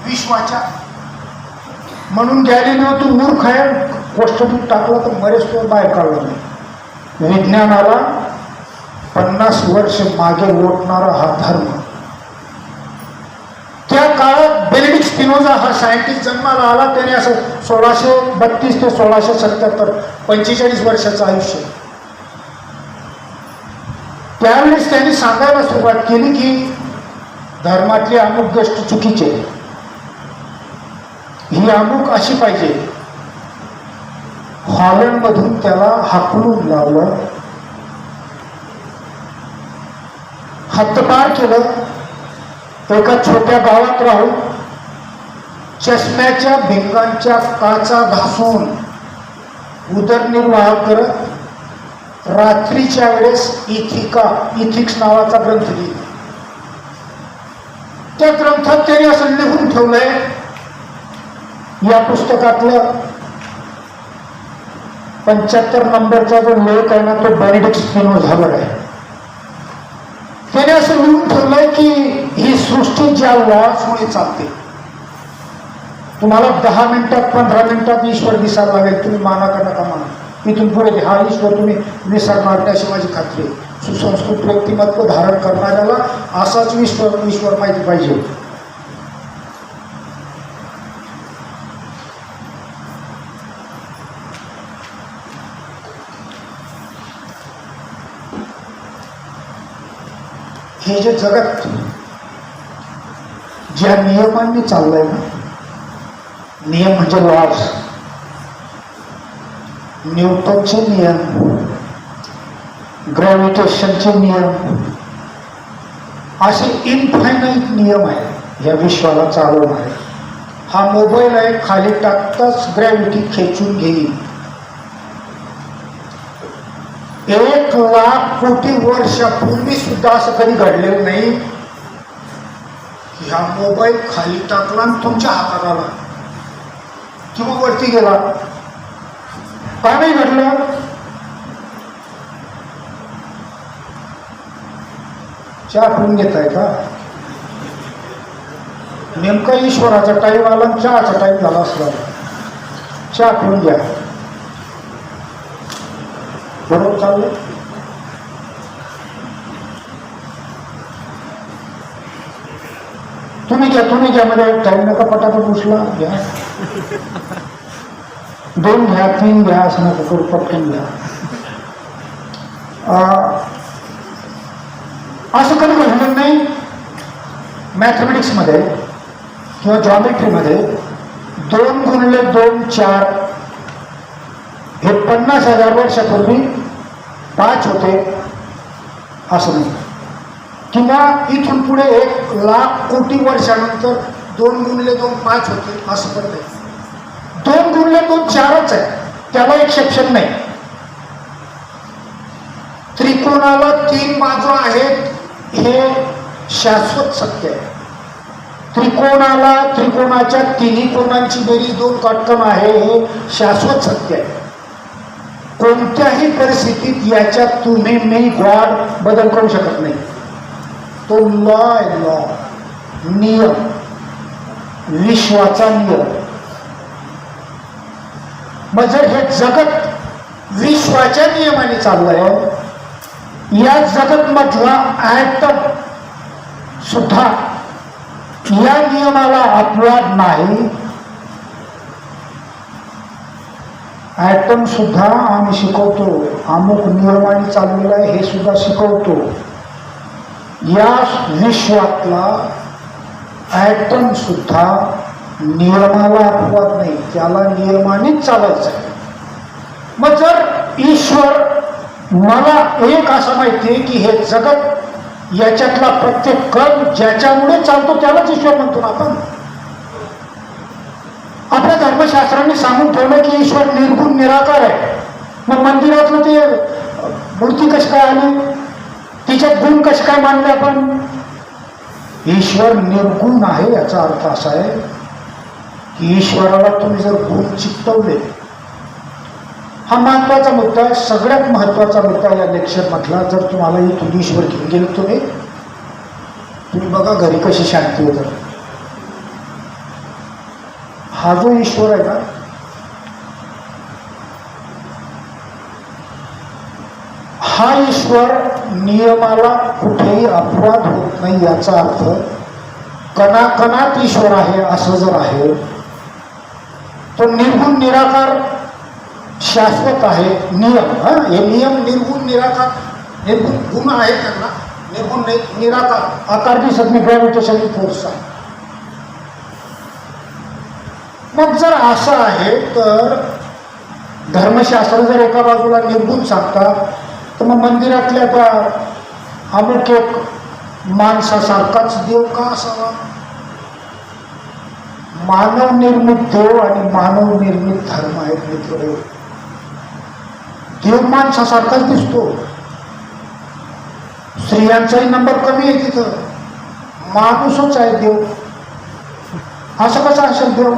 विश्वाच्या. म्हणून गॅलिलिओ तू मूर्ख आहे, गोष्टीतून टाकला तर मरेच तो बाहेर काढला नाही. विज्ञानाला 50 वर्ष मागे लोटणारा हा धर्म. त्या काळात बेनेडिक्ट स्पिनोझा हा सायंटिस्ट जन्माला आला. त्याने असं 1632 ते 1677 45 वर्षाचं आयुष्य. त्यावेळेस त्यांनी सांगायला सुरुवात केली की धर्मातली अमुक गोष्ट चुकीची आहे, ही अमुक अशी पाहिजे. हॉलंडमधून त्याला हाकलून लावलं, हद्दपार केलं. एका छोट्या गावात राहून चष्म्याच्या भिंगांच्या काचा घासून उदरनिर्वाह करत रात्रीच्या वेळेस इथिक्स नावाचा ग्रंथ लिहिला. त्या ग्रंथात त्याने असं लिहून ठेवलंय. या पुस्तकातलं 75 नंबरचा जो लेख आहे ना तो बेनेडिक्ट स्पिनोझावर आहे. त्याने असं लिहून ठेवलंय की ही सृष्टी ज्या लॉजमुळे चालते. तुम्हाला 10 मिनिटात 15 मिनिटात ईश्वर दिसायला लागेल. तुम्ही माना का नका माना, इथून पुढे हा ईश्वर तुम्ही विसरणार नाही अशी माझी खात्री आहे. सुसंस्कृत व्यक्तिमत्व धारण करणाऱ्याला असाच ईश्वर माहिती पाहिजे. हे जे जगत ज्या नियमांनी चाललंय ना, नियम म्हणजे लॉज, न्यूटनचे नियम, ग्रॅव्हिटेशनचे नियम, असे इनफायनाईट नियम आहेत. या विश्वाला चालवणार आहे. हा मोबाईल आहे, खाली टाकताच ग्रॅव्हिटी खेचून घेईल. 1,00,000 कोटी वर्षापूर्वी सुद्धा असं कधी घडलेलं नाही की हा मोबाईल खाली टाकला आणि तुमच्या हातात आला किंवा वरती गेला. का नाही घडलं? चहा पिऊन घेताय का? नेमका ईश्वराचा टाईम आला आणि चहाचा टाईम झाला असला. चहा पिऊन घ्या. बरोबर चाललंय? तुम्ही घ्या मध्ये टाईम नका पटापट उचला. घ्या, 2 घ्या, 3 घ्या, असं नका करू, पटकन घ्या. असं कधी घडलं नाही मॅथमॅटिक्समध्ये किंवा जॉमेट्रीमध्ये 2 गुणिले 2 4 हे 50,000 वर्षापूर्वी 5 होते असं नाही, किंवा इथून पुढे 1,00,000 कोटी वर्षानंतर 2 गुणिले 2 5 होते असं पण नाही. 2 गुणिले 2 4च आहे, त्याला एक्सेप्शन नाही. त्रिकोणाला 3 बाजू आहेत हे शाश्वत सत्य आहे. त्रिकोणाच्या तिन्ही कोणांची बेरीज 2 काटकोन आहे हे शाश्वत सत्य आहे. कोणत्याही परिस्थितीत याच्यात तुम्ही मी गॉड बदल करू शकत नाही. तो लॉ आहे, लॉ, नियम, विश्वाचा नियम. मग जर हे जगत विश्वाच्या नियमाने चाललंय, या जगत मधला ॲटम सुद्धा या नियमाला अपवाद नाही. ॲटम सुद्धा आम्ही शिकवतो, अमुक नियमाने चाललेला आहे हे सुद्धा शिकवतो. या विश्वातला ॲटम सुद्धा नियमाला अपवाद नाही, त्याला नियमानेच चालायचं आहे. मग जर ईश्वर, मला एक असं माहिती आहे की हे जगत याच्यातला प्रत्येक कण ज्याच्यामुळे चालतो त्यालाच ईश्वर म्हणतो ना आपण. आपल्या धर्मशास्त्राने सांगून ठेवलं की ईश्वर निर्गुण निराकार आहे. मग मंदिरातलं ते मूर्ती कशी काय आली, तिच्यात गुण कसे काय मानले आपण? ईश्वर निर्गुण आहे याचा अर्थ असा आहे की ईश्वराला तुम्ही जर गुण चिकटवले, हा महत्वाचा मुद्दा आहे, सगळ्यात महत्वाचा मुद्दा या लेक्चर मधला. जर तुम्हाला इथून ईश्वर घेऊन गेले तुम्ही बघा घरी कशी शांती होत. हा जो ईश्वर आहे ना, हा ईश्वर नियमाला कुठेही अपवाद होत नाही. याचा अर्थ कणाकणात ईश्वर आहे असं जर आहे, तो निर्गुण निराकार शाश्वत आहे. नियम, हे नियम निर्गुण निराकार, निर्गुण गुण आहे त्यांना, निर्गुण निराकार, आकार दिसत नाही, ग्रॅव्हिटेशन फोर्स आहे. मग जर असं आहे तर धर्मशास्त्र जर एका बाजूला निर्गुण सांगतात, तर मग मंदिरातल्या त्या अमुक एक माणसासारखाच देव का असावा? मानव निर्मित देव आणि मानव निर्मित धर्म आहेत मित्र. देव माणसासारखाच दिसतो, स्त्रियांचाही नंबर कमी आहे तिथं, माणूसच आहे देव. असं कसं असेल देव?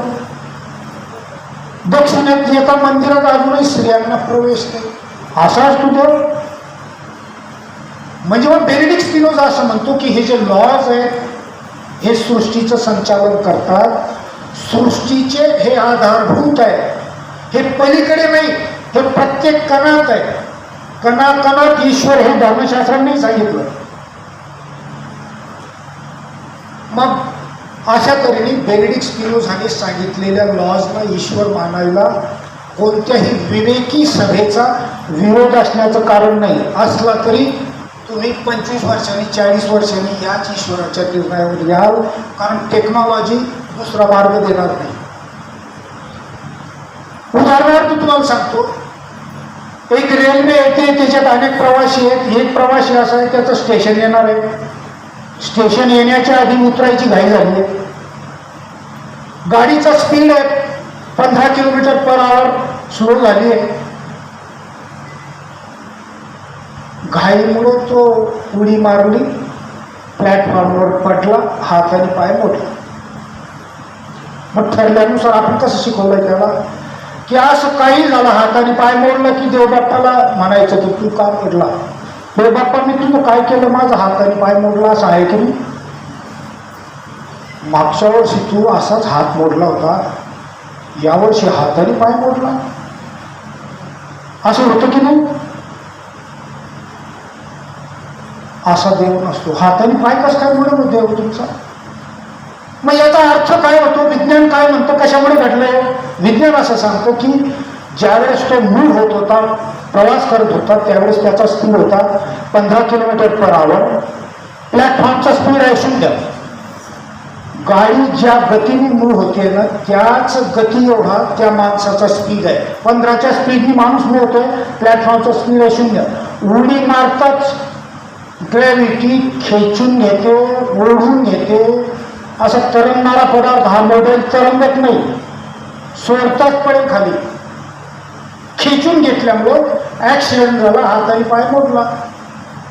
दक्षिणेत एका मंदिरात अजूनही स्त्रियांना प्रवेश नाही, असा असतो देव. म्हणजे मग बेनेडिक्ट स्पिनोझा असं म्हणतो की हे जे लॉज आहेत हे सृष्टीचं संचालन करतात. सृष्टीचे हे आधारभूत आहे, हे पलीकडे नाही, हे प्रत्येक कणात आहे. कणाकणात ईश्वर हे धर्मशास्त्रांनी सांगितलं. मग अशा तऱ्हेने बेनेडिक्ट स्पिनोझाने सांगितलेल्या लॉजला ईश्वर मानायला कोणत्याही विवेकी सभेचा विरोध असण्याचं कारण नाही. असला तरी तुम्ही 25 वर्षांनी 40 वर्षांनी याच ईश्वराच्या निर्णयावर याल, कारण टेक्नॉलॉजी दुसरा मार्ग देणार नाही. उदाहरणार्थ तुम्हाला सांगतो, एक रेल्वे येते, त्याच्यात अनेक प्रवासी आहेत. एक प्रवासी असा आहे त्याचं स्टेशन येणार आहे, स्टेशन येण्याच्या आधी उतरायची घाई झाली आहे. गाडीचा स्पीड आहे 15 किलोमीटर पर आवर सुरू झाली आहे. घाईमुळे तो उडी मारली, प्लॅटफॉर्मवर पडला, हात आणि पाय मोडला. मग ठरल्यानुसार आपण कसं शिकवलंय त्याला की असं काही झालं, हाताने पाय मोडलं की देवबाप्पाला म्हणायचं की तू का पडला, देवबाप्पा मी तुझं काय केलं, माझा हाताने पाय मोडला, असं आहे की नाही. मागच्या वर्षी तू असाच हात मोडला होता, यावर्षी हाताने पाय मोडला, असं होतं की नाही. असा देव नसतो. हाताने पाय कसं काय मोडलं देव तुमचा. मग याचा अर्थ काय होतो, विज्ञान काय म्हणतं, कशामुळे घडलंय. विज्ञान असं सांगतो की ज्यावेळेस तो मूव्ह होत होता, प्रवास करत होता, त्यावेळेस त्याचा स्पीड होता 15 किलोमीटर पर आवर. प्लॅटफॉर्मचा स्पीड आहे 0. गाडी ज्या गतीने मूव्ह होते ना, त्याच गती एवढा त्या माणसाचा स्पीड आहे. 15च्या स्पीडनी माणूस मूव्ह होतोय, प्लॅटफॉर्मचा स्पीड आहे 0. उडी मारताच ग्रॅव्हिटी खेचून घेते, ओढून घेते. असा तरंगणारा पदार्थ हा मॉडेल तरंगत नाही, सोडताच पडेल खाली. खेचून घेतल्यामुळं ऍक्सिडेंट झाला, हात आणि पाय मोडला.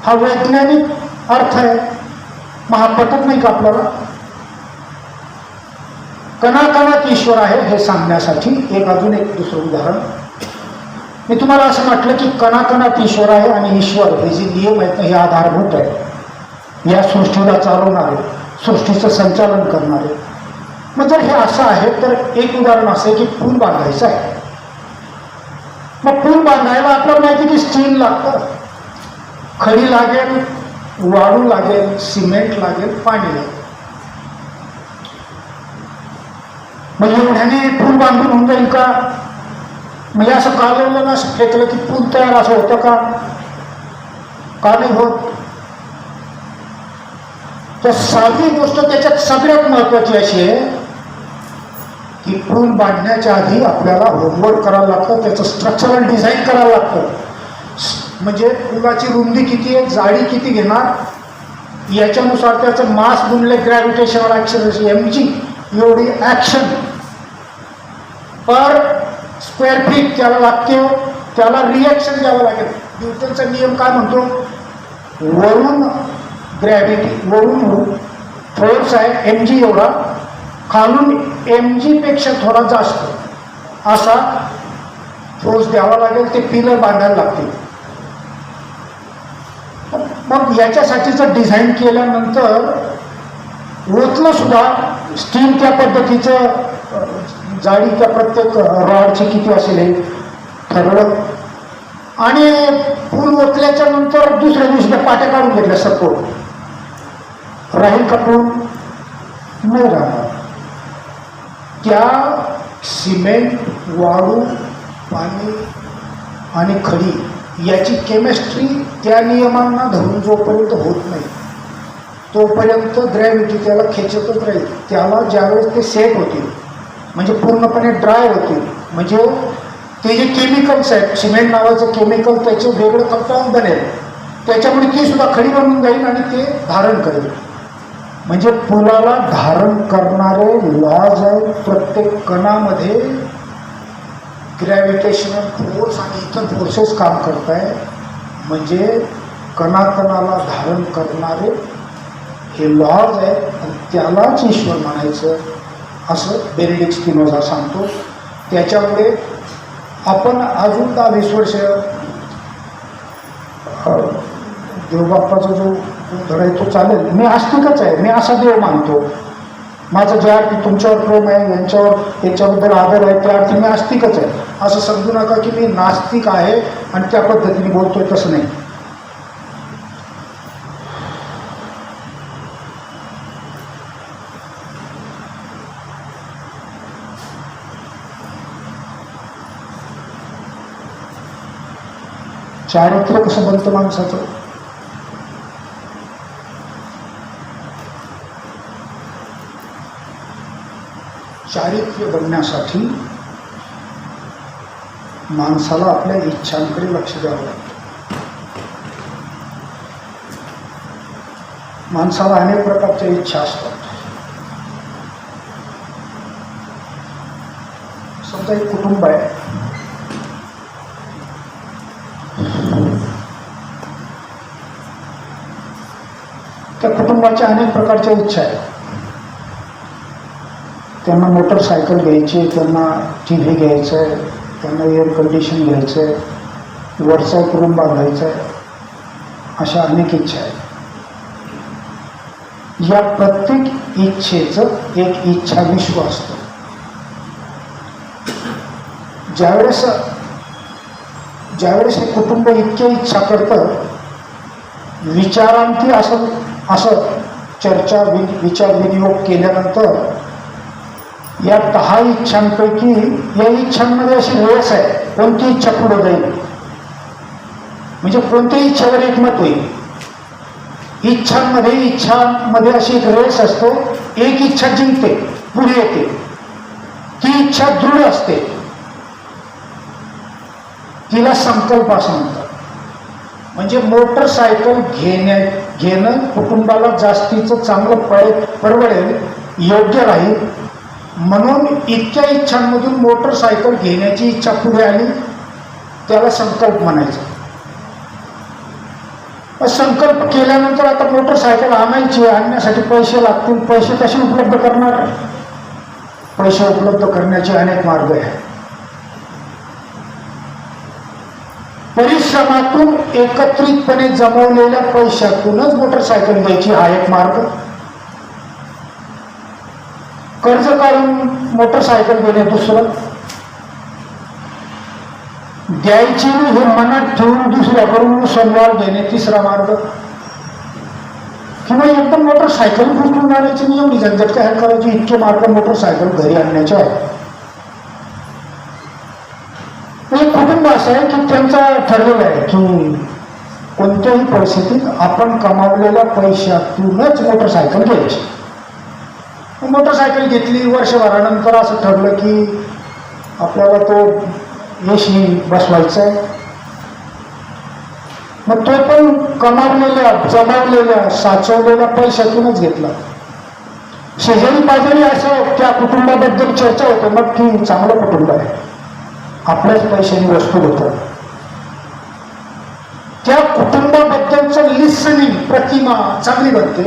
हा वैज्ञानिक अर्थ आहे. मग हा पटत नाही का आपल्याला. कणाकणात ईश्वर आहे हे सांगण्यासाठी अजून एक दुसरं उदाहरण. मी तुम्हाला असं म्हटलं की कणाकणात ईश्वर आहे आणि ईश्वर हे जे नियम आहेत हे आधारभूत आहे, या सृष्टीला चालवणारे, सृष्टीचं संचालन करणारे. मग जर हे असं आहे तर एक उदाहरण असं आहे की पूल बांधायचं आहे. मग पूल बांधायला आपल्याला माहिती की स्टील लागतं, खडी लागेल, वाळू लागेल, सिमेंट लागेल, पाणी लागेल. मग एवढ्याने पूल बांधून होऊन जाईल का. म्हणजे असं कालवलं ना, फेकलं की पूल तयार असं होतं का नाही होत. तर साधी गोष्ट त्याच्यात सगळ्यात महत्वाची अशी आहे की पूल बांधण्याच्या आधी आपल्याला होमवर्क करावं लागतं, त्याचं स्ट्रक्चरल डिझाईन करावं लागतं. म्हणजे पुलाची रुंदी किती आहे, जाडी किती घेणार, याच्यानुसार त्याचं मास गुणले ग्रॅव्हिटेशनल ऍक्शन mg एवढी ऍक्शन पर स्क्वेअर फीट त्याला लागते, त्याला रिॲक्शन द्यावं लागेल. न्यूटनचा नियम काय म्हणतो, वरून ग्रॅव्हिटी, वरून फोर्स आहे mg एवढा, खालून mg पेक्षा थोडा जास्त असा फोर्स द्यावा लागेल, ते पिलर बांधायला लागतील. मग याच्यासाठीचं डिझाईन केल्यानंतर ओतलं सुद्धा स्टील त्या पद्धतीचं, जाडी त्या प्रत्येक रॉडची किती असेल हे ठरवलं. आणि पूल ओतल्याच्या नंतर दुसऱ्या दिवशी त्या पाट्या काढून घेतल्या, सपोर्ट राहील का पूल, नाही राहणार. त्या सिमेंट, वाळू, पाणी आणि खडी याची केमिस्ट्री त्या नियमांना धरून जोपर्यंत होत नाही तोपर्यंत ग्रॅव्हिटी त्याला खेचतच राहील. त्याला ज्यावेळेस ते सेट होतील, म्हणजे पूर्णपणे ड्राय होतील, म्हणजे ते जे केमिकल्स आहेत, सिमेंट नावाचं केमिकल त्याचे वेगळं कंपाऊंड बनेल, त्याच्यामुळे ती सुद्धा खडी बनून जाईल आणि ते धारण करेल. म्हणजे पुलाला धारण करणारे लॉज आहेत प्रत्येक कणामध्ये. ग्रॅव्हिटेशनल फोर्स आणि इतर फोर्सेस काम करत आहे. म्हणजे कणाकणाला धारण करणारे हे लॉज आहेत आणि त्यालाच ईश्वर म्हणायचं असं बेनेडिक्ट स्पिनोझा सांगतो. त्याच्यामुळे आपण अजून 10-20 वर्ष देवबाप्पाचा जो धडा आहे तो चालेल. मी आस्तिकच आहे, मी असा देव मानतो. माझं ज्या अर्थी तुमच्यावर प्रेम आहे, याच्याबद्दल आदर आहे, त्या अर्थी मी आस्तिकच आहे. असं समजू नका की मी नास्तिक आहे आणि त्या पद्धतीने बोलतोय, तसं नाही. चारित्र्य कसं बनतं माणसाचं, चारित्र्य बनण्यासाठी माणसाला आपल्या इच्छांकडे लक्ष द्यावं लागतं. माणसाला अनेक प्रकारच्या इच्छा असतात. समजा एक कुटुंब आहे, त्या कुटुंबाच्या अनेक प्रकारच्या इच्छा आहेत. त्यांना मोटरसायकल घ्यायची, त्यांना टी व्ही घ्यायचं आहे, त्यांना एअर कंडिशन घ्यायचं आहे, वरचा एक रूम बांधायचा आहे, अशा अनेक इच्छा आहेत. या प्रत्येक इच्छेचं एक इच्छा विश्व असतं. ज्यावेळेस हे कुटुंब इतके इच्छा करतं, विचारांती असं चर्चा विचार विनियोग केल्यानंतर या 10 इच्छांपैकी या इच्छांमध्ये अशी रेस आहे, कोणती इच्छा पुढे जाईल, म्हणजे कोणत्याही इच्छेवर एकमत होईल. इच्छांमध्ये अशी एक रेस असते. एक इच्छा जिंकते, पुढे येते, ती इच्छा दृढ असते, तिला संकल्प असं म्हणतात. म्हणजे मोटरसायकल घेणं कुटुंबाला जास्तीचं चांगलं परवडेल, योग्य राहील, म्हणून इतक्या इच्छांमधून मोटरसायकल घेण्याची इच्छा पुढे आली, त्याला संकल्प म्हणायचं. संकल्प केल्यानंतर आता मोटरसायकल आणण्यासाठी पैसे लागतील, पैसे कसे उपलब्ध करणार? पैसे उपलब्ध करण्याचे अनेक मार्ग आहेत. परिश्रमातून एकत्रितपणे जमवलेल्या पैशातूनच मोटरसायकल घ्यायची हा एक मार्ग. कर्ज काढून मोटरसायकल घेणे दुसरं. द्यायची हे मनात ठेवून दुसऱ्याकडून सोमवार घेणे तिसरा मार्ग. किंवा एकदम मोटरसायकल उचलून आणायची नाही, एवढी झंझट काय करायची, इतके मार्ग मोटरसायकल घरी आणण्याचे आहेत. एक कुटुंब असं आहे की त्यांचं ठरलेलं आहे की कोणत्याही परिस्थितीत आपण कमावलेल्या पैशातूनच मोटरसायकल घ्यायची. मोटरसायकल घेतली, वर्षभरानंतर असं ठरलं की आपल्याला तो एसी बसवायचा आहे. मग तो पण कमावलेल्या, जमावलेल्या, साचवलेल्या पैशातूनच घेतला. शेजारी पाजारी असं त्या कुटुंबाबद्दल चर्चा होते, मग की चांगलं कुटुंब आहे, आपल्याच पैशाने वस्तू होतं. त्या कुटुंबाबद्दलचं लिसनिंग प्रतिमा चांगली बनते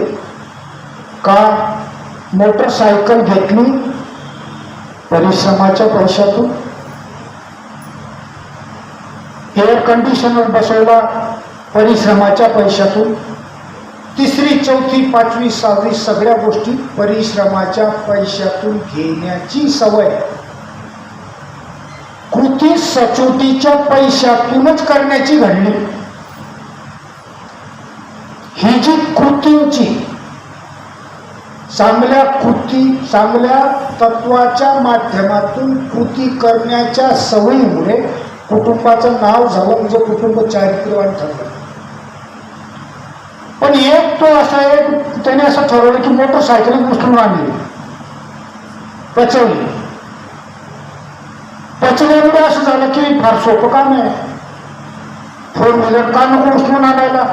का? मोटरसायकल घेतली परिश्रमाच्या पैशातून, एअर कंडिशनर बसवला परिश्रमाच्या पैशातून, तिसरी, चौथी, 5वी, 6वी सगळ्या गोष्टी परिश्रमाच्या पैशातून घेण्याची सवय. कृती सचोटीच्या पैशातूनच करण्याची घडली. ही जी कृतींची चांगल्या तत्वाच्या माध्यमातून कृती करण्याच्या सवयीमुळे कुटुंबाचं नाव झालं, म्हणजे कुटुंब चारित्र्यवान ठरलं. पण एक तो असा एक त्याने असं ठरवलं की मोटरसायकल उचलून आणली, पचल्यामुळे असं झालं की फार सोपं काम आहे, 4 व्हीलर का नको उचलून आणायला?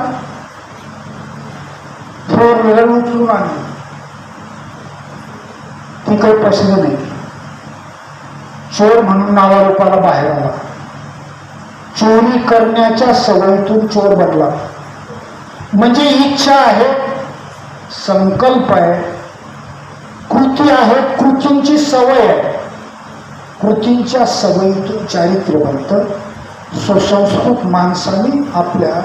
4 व्हीलर उचलून आणली, ती काही पसंत नाही. चोर म्हणून नावारूपाला बाहेर आला. चोरी करण्याच्या सवयीतून चोर बनला. म्हणजे इच्छा आहे, संकल्प आहे, कृती आहे, कृतींची सवय आहे. कृतींच्या सवयीतून चारित्र्य बनतं. सुसंस्कृत माणसाने आपल्या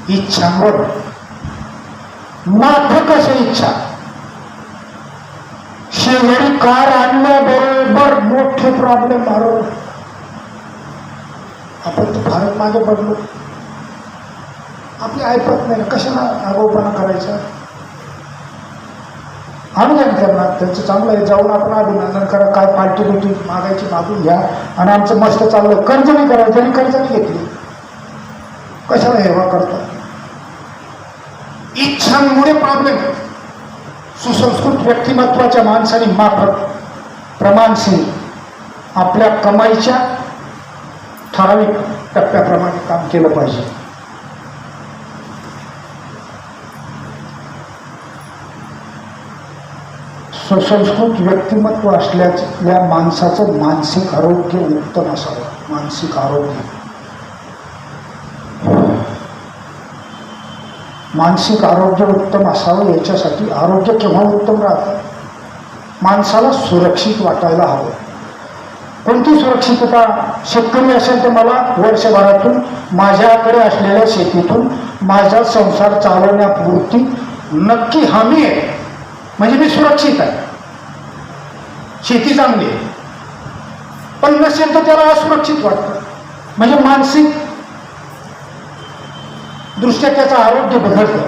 इच्छांवर माफक अशा इच्छा. शेजारी कार आणल्याबरोबर मोठे प्रॉब्लेम मारवले. आपण तर फारच मागे पडलो, आपली ऐपत नाही, कशाला आगाऊपणा करायचा? अनुदान करणार त्यांचं चांगलं आहे, जाऊन आपण अभिनंदन करा, काय पार्टी बिटी मागायची मागून घ्या, आणि आमचं मस्त चाललं. कर्ज नाही करायचं आणि कर्ज नाही घेतली, कशाला हेवा करतात? इच्छांमुळे प्रॉब्लेम. सुसंस्कृत व्यक्तिमत्वाच्या माणसाने माफक, प्रमाणशील, आपल्या कमाईच्या ठराविक टप्प्याप्रमाणे काम केलं पाहिजे. सुसंस्कृत व्यक्तिमत्व असल्याच्या माणसाचं मानसिक आरोग्य उत्तम असावं. मानसिक आरोग्य, मानसिक आरोग्य उत्तम असावं. याच्यासाठी आरोग्य केव्हा उत्तम राहतं? माणसाला सुरक्षित वाटायला हवं. कोणती सुरक्षितता? शेतकरी असेल तर मला वर्षभरातून माझ्याकडे असलेल्या शेतीतून माझा संसार चालवण्यापुरती नक्की हमी आहे, म्हणजे मी सुरक्षित आहे, शेती चांगली आहे. पण नसेल तर त्याला असुरक्षित वाटतं, म्हणजे मानसिक दृष्ट्या त्याचं आरोग्य बिघडतं.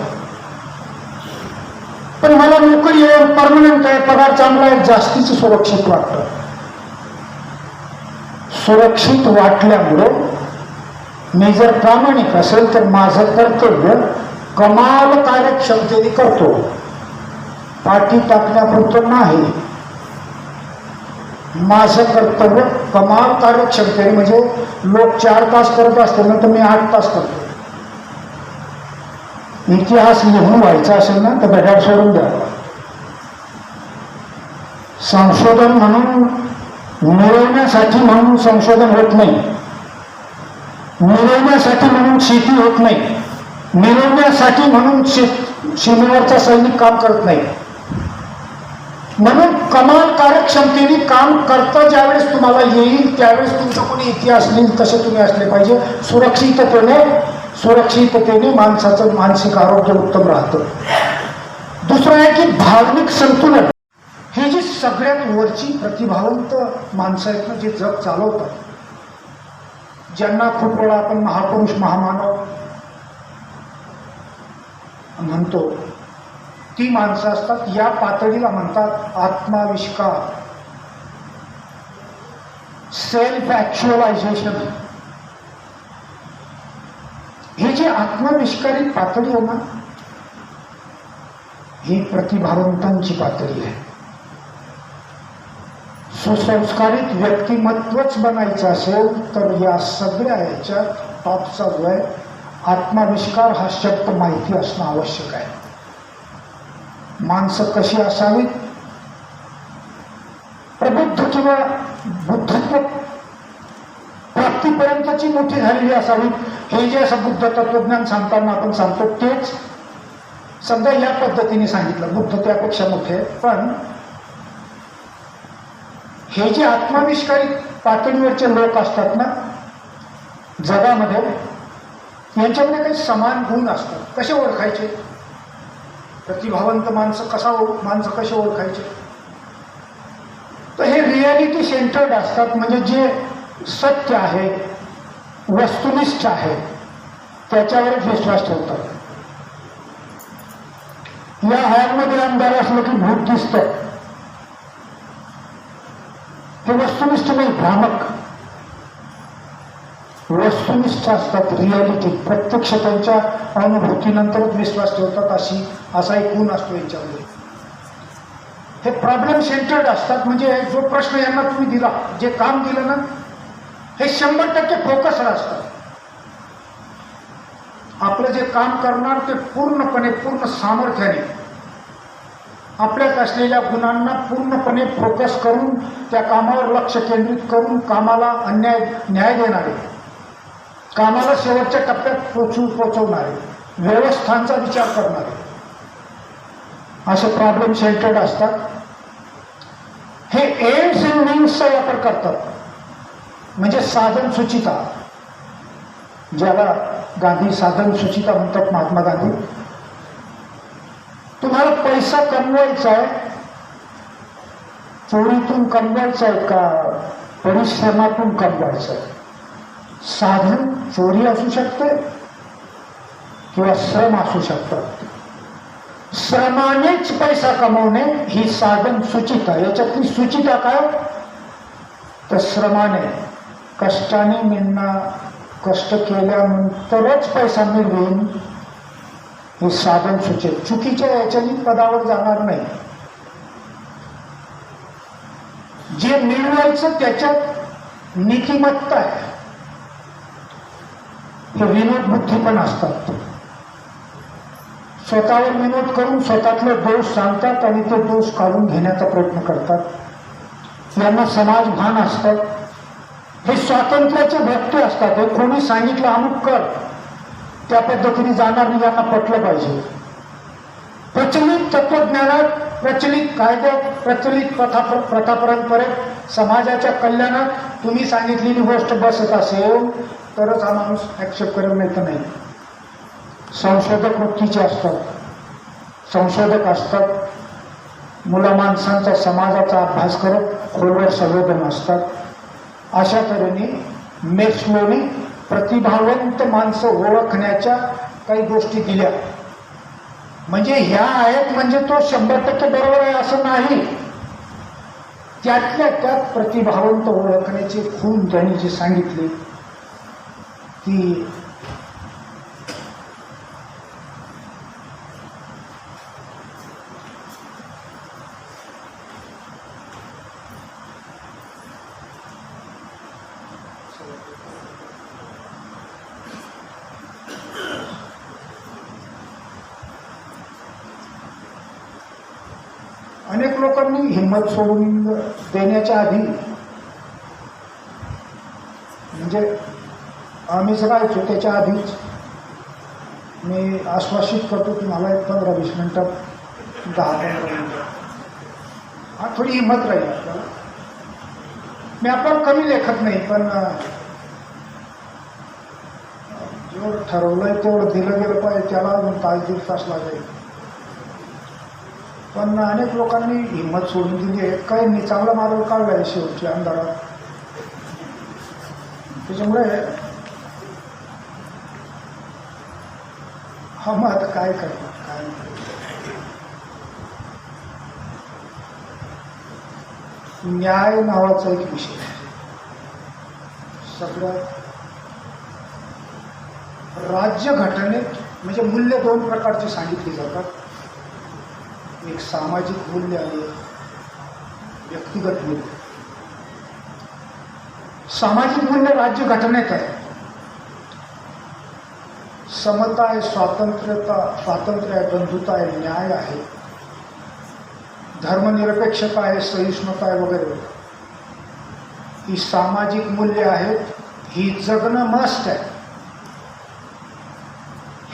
पण मला नोकरी आहे, परमनंट आहे, पगार चांगला आहे, जास्तीच सुरक्षित वाटतं. सुरक्षित वाटल्यामुळे मी जर प्रामाणिक असेल तर माझं कर्तव्य कमाल कार्यक्षमतेने करतो, पाठी टाकण्यापुरतं नाही. माझं कर्तव्य कमाल कार्यक्षमतेने, म्हणजे लोक 4 तास करत असतील ना तर मी 8 तास करतो. इतिहास लिहून व्हायचा असेल ना तर घड्याळ सोडून द्या. संशोधन म्हणून मिळवण्यासाठी म्हणून संशोधन होत नाही, मिळवण्यासाठी म्हणून शेती होत नाही, मिळवण्यासाठी म्हणून सीमेवरचा सैनिक काम करत नाही. म्हणून कमाल कार्यक्षमतेने काम करता ज्यावेळेस तुम्हाला येईल त्यावेळेस तुमचं कोणी इतिहास लिहिल तसे तुम्ही असले पाहिजे. सुरक्षिततेने माणसाचं मानसिक आरोग्य उत्तम राहतं. दुसरं आहे की भावनिक संतुलन. हे जी सगळ्यात वरची प्रतिभावंत माणसं आहेत ना, जे जग चालवतात, ज्यांना खूप वेळा आपण महापुरुष महामानव म्हणतो, ती माणसं असतात. या पातळीला म्हणतात आत्माविष्कार, सेल्फ ऍक्च्युअलायझेशन. हे जे आत्मविष्कारी पातळी आहे ना, ही प्रतिभावंतांची पातळी आहे. सुसंस्कारित व्यक्तिमत्वच बनायचं असेल तर या सगळ्या याच्यात टॉपचा जो आहे आत्मविष्कार हा शब्द माहिती असणं आवश्यक आहे. माणसं कशी असावीत? प्रबुद्ध किंवा बुद्धत्व प्राप्तीपर्यंतची मोठी झालेली असावीत. हे जे असं बुद्ध तत्वज्ञान सांगताना आपण सांगतो तेच समजा या पद्धतीने सांगितलं, बुद्ध त्यापेक्षा मोठे. पण हे जे आत्मविष्कारी पातळीवरचे लोक असतात ना जगामध्ये, यांच्यामध्ये काही समान गुण असतात. कसे ओळखायचे? प्रतिभावंत माणसं कसे ओळखायचे? तर हे रियालिटी सेंटर्ड असतात, म्हणजे जे सत्य आहे, वस्तुनिष्ठ आहे, त्याच्यावरच विश्वास ठेवतात. या हॉलमध्ये अंधार असलं की भूत दिसतं, हे वस्तुनिष्ठ नाही, भ्रामक. वस्तुनिष्ठ असतात, रियालिटी, प्रत्यक्ष त्यांच्या अनुभूतीनंतरच विश्वास ठेवतात. असा एक गुण असतो यांच्यामध्ये. हे प्रॉब्लेम सेंटर्ड असतात, म्हणजे जो प्रश्न यांना तुम्ही दिला, जे काम दिलं ना, हे 100% फोकस्ड असतात. आपलं जे काम करणार ते पूर्णपणे, पूर्ण सामर्थ्याने, आपल्यात असलेल्या गुणांना पूर्णपणे फोकस करून त्या कामावर लक्ष केंद्रित करून कामाला न्याय देणारे, कामाला शेवटच्या टप्प्यात पोचवणारे, व्यवस्थांचा विचार करणारे, असे प्रॉब्लेम सेंटर्ड असतात. हे एम्स अँड मीन्सचा वापर करतात, म्हणजे साधन सुचिता, ज्याला गांधी साधन सुचिता म्हणतात, महात्मा गांधी. तुम्हाला पैसा कमवायचा आहे, चोरीतून कमवायचा आहे का परिश्रमातून कमवायचं आहे? साधन चोरी असू शकते किंवा श्रम असू शकतात. श्रमानेच पैसा कमवणे ही साधन सुचिता. याच्यातली सुचिता काय? तर श्रमाने, कष्टाने मिळणार, कष्ट केल्यानंतरच पैसा मिळवेन हे साधन सुचित. चुकीच्या याच्यानी पदावर जाणार नाही. जे मिळवायचं त्याच्यात नीतिमत्ता आहे. हे विनोद बुद्धी पण असतात. स्वतःवर विनोद करून स्वतःतले दोष सांगतात आणि ते दोष काढून घेण्याचा प्रयत्न करतात। यांना समाज भान असतं, हे स्वातंत्र्याचे भक्ती असतात। हे कोणी सांगितलं अमुक कर त्या पद्धतीने जाणार नाही, यांना पटलं पाहिजे। प्रचलित तत्वज्ञानात, प्रचलित कायद्यात, प्रचलित प्रथा परंपरेत समाजाच्या कल्याणात तुम्ही सांगितलेली गोष्ट बसत असेल तरच हा माणूस ऍक्सेप्ट करेल, नाही तर नाही। संशोधक वृत्तीचे असतात, संशोधक असतात, मुला माणसांचा समाजाचा अभ्यास करत खोलवर संवेदन असतात। अशा तऱ्हेने मेस्लोने प्रतिभावंत माणसं ओळखण्याच्या काही गोष्टी दिल्या। म्हणजे ह्या आहेत म्हणजे तो 100% बरोबर आहे असं नाही, त्यातल्या त्यात प्रतिभावंत ओळखण्याची खूण त्यांनी जी सांगितली ती अनेक लोकांनी हिंमत सोडून देण्याच्या आधी, म्हणजे आम्हीच राहायचो त्याच्या आधीच मी आश्वासित करतो की मला एक 15-20 मिनिटात 10-15 मिनिटं हा थोडी हिंमत राहील आपल्याला। मी आपण कमी लेखत नाही, पण जेवढं ठरवलंय तेवढं दिलं गेलं पाहिजे, त्याला अजून तास 1.5 तास लागेल। पण अनेक लोकांनी हिंमत सोडून दिली आहे, काही चांगला मार्ग काढला आहे शेवटच्या अंधारात। त्याच्यामुळे हा मत काय करतात काय न्याय नावाचा एक विषय आहे। सगळ्यात राज्यघटनेत म्हणजे मूल्य 2 प्रकारची सांगितली जातात, एक सामाजिक मूल्य आणि व्यक्तिगत मूल्य। सामाजिक मूल्य राज्यघटनेत आहे, समता आहे, स्वातंत्र्य आहे, बंधुता आहे, न्याय आहे, धर्मनिरपेक्षता आहे, सहिष्णुता आहे वगैरे। ही सामाजिक मूल्य आहेत, ही जगणं मस्ट आहे।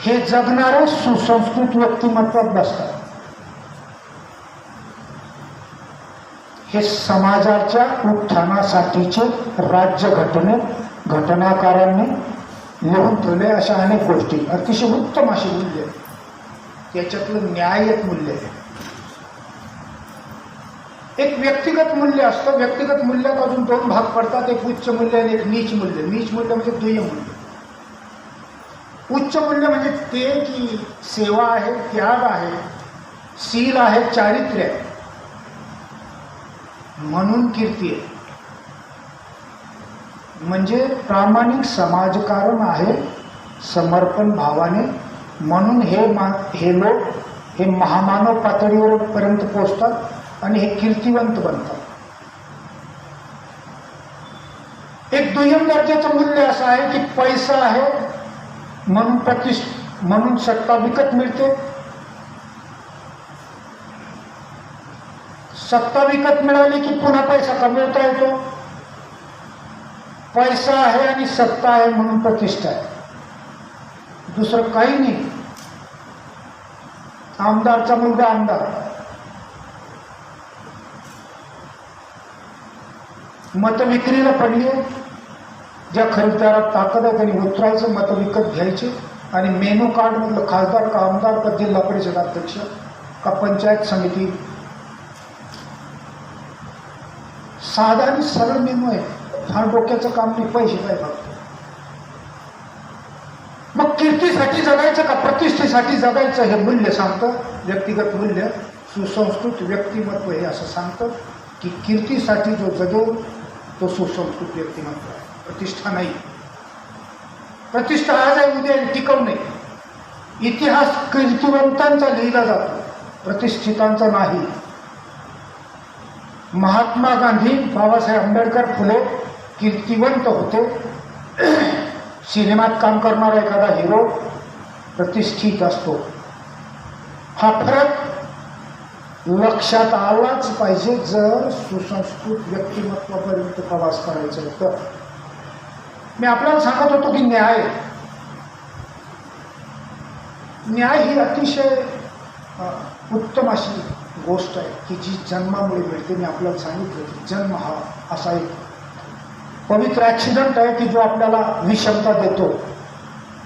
हे जगणारे सुसंस्कृत व्यक्तिमत्वात बसतात। हे समाजाच्या उत्थानासाठीचे राज्यघटनेत घटनाकारांनी लिहून ठेवले अशा अनेक गोष्टी, अतिशय उत्तम अशी मूल्य। त्याच्यातलं न्याय एक मूल्य आहे। एक व्यक्तिगत मूल्य असतं, व्यक्तिगत मूल्यात अजून 2 भाग पडतात, एक उच्च मूल्य आणि एक नीच मूल्य। नीच मूल्य म्हणजे दुय्यम मूल्य। उच्च मूल्य म्हणजे ते की सेवा आहे, त्याग आहे, शील आहे, चारित्र्य आहे, म्हणून कीर्ती आहे, म्हणजे प्रामाणिक समाजकारण आहे, समर्पण भावाने, म्हणून हे लोक हे महामानव पातळीवर पर्यंत पोहोचतात आणि हे कीर्तिवंत बनतात। एक दुय्यम दर्जाचं मूल्य असं आहे की पैसा आहे म्हणून सत्ता विकत मिळते, सत्ता विकत मिळाली की पुन्हा पैसा कमवता येतो, पैसा आहे आणि सत्ता आहे म्हणून प्रतिष्ठा आहे, दुसरं काही नाही। आमदारचा मुलगा आमदार, मत विक्रीला पडली आहे, ज्या खरेदीदारात ताकद आहे त्यांनी उतरायचं, मत विकत घ्यायचे आणि मेनू कार्ड मधलं खासदार का आमदार का जिल्हा परिषद अध्यक्ष का पंचायत समिती, साधा आणि सरळ मेनू आहे, फार डोक्याचं काम नाही, पैसे काय फक्त। मग कीर्तीसाठी जगायचं का प्रतिष्ठेसाठी जगायचं हे मूल्य सांगतं, व्यक्तिगत मूल्य। सुसंस्कृत व्यक्तिमत्व हे असं सांगतं की कीर्तीसाठी जो जगेल तो सुसंस्कृत व्यक्तिमत्व आहे, प्रतिष्ठा नाही। प्रतिष्ठा आज आहे उद्या टिकवू नये। इतिहास कीर्तिवंतांचा लिहिला जातो, प्रतिष्ठितांचा नाही। महात्मा गांधी, बाबासाहेब आंबेडकर, फुले कीर्तिवंत होते। सिनेमात काम करणारा एखादा हिरो प्रतिष्ठित असतो, हा फरक लक्षात आलाच पाहिजे जर सुसंस्कृत व्यक्तिमत्वापर्यंत प्रवास करायचा आहे तर. मी आपल्याला सांगत होतो की न्याय ही अतिशय उत्तम अशी गोष्ट आहे की जी जन्मामुळे मिळते. मी आपल्याला सांगितलं की जन्म हा असा एक पवित्र ॲक्सिडेंट आहे की जो आपल्याला विषमता देतो.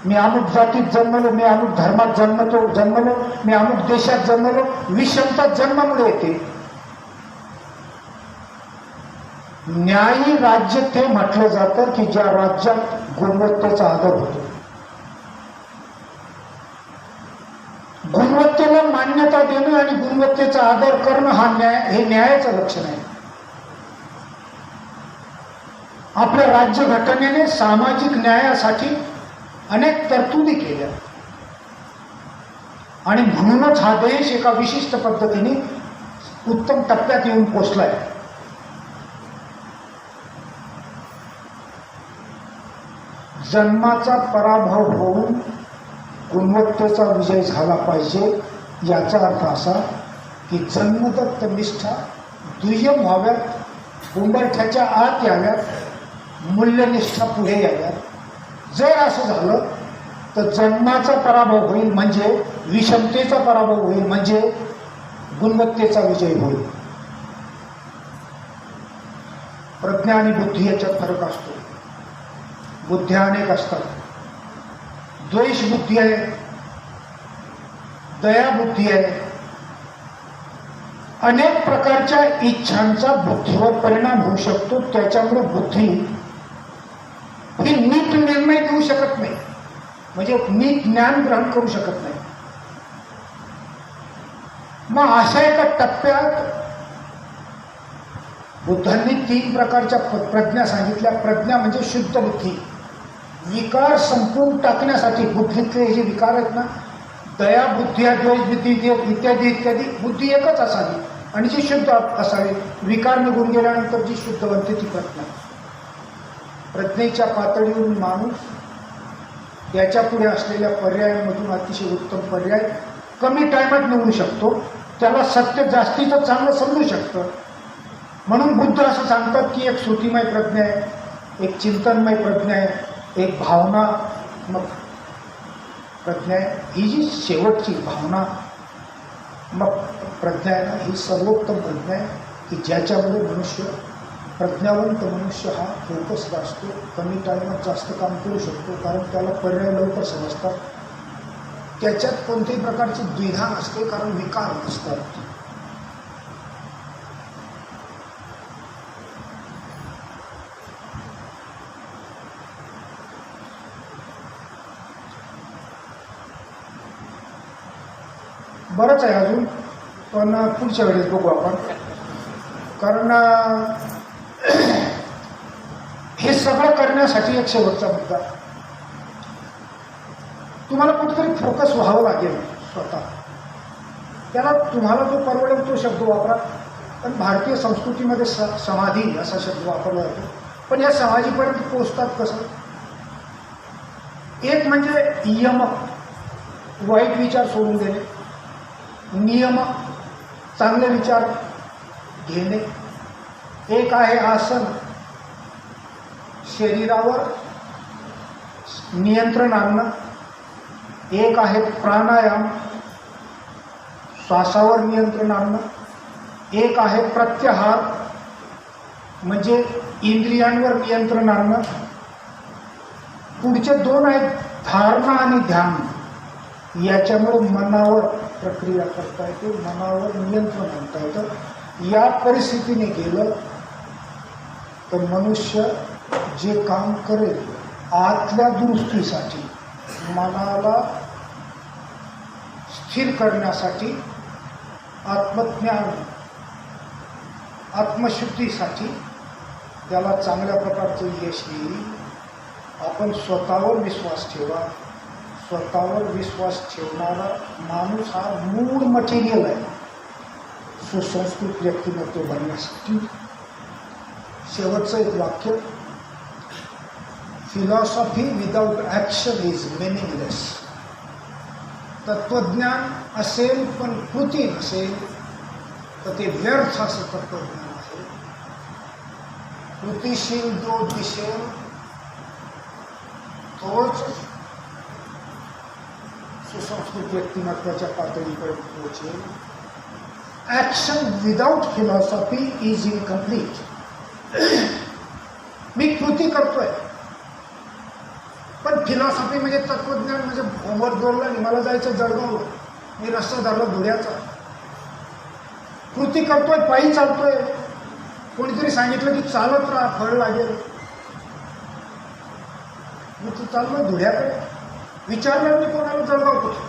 मी अमुक जातीत जन्मलो, मी अमुक धर्मात जन्मलो, मी अमुक देशात जन्मलो. विषमता जन्मामुळे येते. न्यायी राज्य ते म्हटलं जातं की ज्या राज्यात गुणवत्तेचा आदर होतो. गुणवत्तेला मान्यता देणं आणि गुणवत्तेचा आदर करणं हे न्यायाचं लक्षण आहे. आपल्या राज्यघटनेने सामाजिक न्यायासाठी अनेक तरतुदी केल्या आणि म्हणूनच हा देश एका विशिष्ट पद्धतीने उत्तम टप्प्यात येऊन पोचलाय. जन्माचा पराभव होऊन गुणवत्तेचा विजय झाला पाहिजे. याचा अर्थ असा की जन्मदत्त निष्ठा दुय्यम व्हाव्यात, उंबरठ्याच्या आत याव्यात, मूल्यनिष्ठा पुढे याव्यात. जर असं झालं तर जन्माचा पराभव होईल म्हणजे विषमतेचा पराभव होईल म्हणजे गुणवत्तेचा विजय होईल. प्रज्ञा आणि बुद्धी याच्यात फरक असतो. बुद्ध्या अनेक असतात. द्वेष बुद्धी आहे, दया बुद्धी आहे. अनेक प्रकारच्या इच्छांचा बुद्धीवर परिणाम होऊ शकतो. त्याच्यामुळे बुद्धी ही नीट निर्णय देऊ शकत नाही, म्हणजे नीट ज्ञान ग्रहण करू शकत नाही. मग अशा एका टप्प्यात बुद्धांनी 3 प्रकारच्या प्रज्ञा सांगितल्या. प्रज्ञा म्हणजे शुद्ध बुद्धी, विकार संपून टाकण्यासाठी. बुद्धीतले हे जे विकार आहेत ना, दया बुद्धी, द्वेष बुद्धी इत्यादी इत्यादी, बुद्धी एकच असावी आणि जी शुद्ध असावी. विकार निघून गेल्यानंतर जी शुद्ध बनते ती प्रज्ञा. प्रज्ञेच्या पातळीवरून माणूस याच्या पुढे असलेल्या पर्यायांमधून अतिशय उत्तम पर्याय कमी टायमात निवडू शकतो. त्याला सत्य जास्तीचं चांगलं समजू शकतं. म्हणून बुद्ध असं सांगतात की एक श्रुतिमय प्रज्ञा आहे, एक चिंतनमय प्रज्ञा आहे, एक भावनात्मक प्रज्ञा आहे. ही जी शेवटची भावनात्मक प्रज्ञा आहे ना, ही सर्वोत्तम प्रज्ञा आहे की ज्याच्यामुळे मनुष्य, प्रज्ञावंत मनुष्य हा फोकस्ड असतो. कमी टायमात जास्त काम करू शकतो कारण त्याला पर्याय लवकर समजतात. त्याच्यात कोणत्याही प्रकारची द्विधा नसते कारण विकार नसतात. बरंच आहे अजून, पण पुढच्या वेळेस बघू आपण. कारण हे सगळं करण्यासाठी एक शेवटचा मुद्दा, तुम्हाला कुठेतरी फोकस व्हावं लागेल स्वतः. त्याला तुम्हाला जो परवडेल तो शब्द वापरा. पण भारतीय संस्कृतीमध्ये समाधी असा शब्द वापरला जातो. पण या समाधीपर्यंत पोहोचतात कसं? एक म्हणजे यमक, वाईट विचार सोडून देणे. नियम, चांगले विचार घेणे. एक आहे आसन, शरीरावर नियंत्रण आणणं. एक आहे प्राणायाम, श्वासावर नियंत्रण आणणं. एक आहे प्रत्याहार, म्हणजे इंद्रियांवर नियंत्रण आणणं. पुढचे 2 आहेत धारणा आणि ध्यान. याच्यामुळे मनावर प्रक्रिया करता येते, मनावर नियंत्रण आणता येतं. या परिस्थितीने गेलं तर मनुष्य जे काम करेल आतल्या दुरुस्तीसाठी, मनाला स्थिर करण्यासाठी, आत्मज्ञान, आत्मशुद्धीसाठी त्याला चांगल्या प्रकारचं यश येईल. आपण स्वतःवर विश्वास ठेवा. स्वतःवर विश्वास ठेवणारा माणूस हा मूळ मटेरियल आहे सुसंस्कृत व्यक्तिमत्व बनण्यासाठी. शेवटचं एक वाक्य, philosophy without action is meaningless. तत्वज्ञान असेल पण कृती नसेल तर ते व्यर्थ असं तत्वज्ञान आहे. कृतीशील जो दिसेल तोच सुसंस्कृत व्यक्तिमत्वाच्या पातळीकडे पोहोचेल. Action without philosophy is incomplete. मी कृती करतोय पण फिलॉसॉफी म्हणजे तत्वज्ञान म्हणजे होमवर्क जोडला आणि मला जायचं जळगावला, मी रस्ता धरला धुळ्याचा. कृती करतोय, पायी चालतोय, कोणीतरी सांगितलं की चालत राहा फळ लागेल, मी तू चाललो धुळ्याकडे, विचारलं मी कोणाला जळगाव कुठे.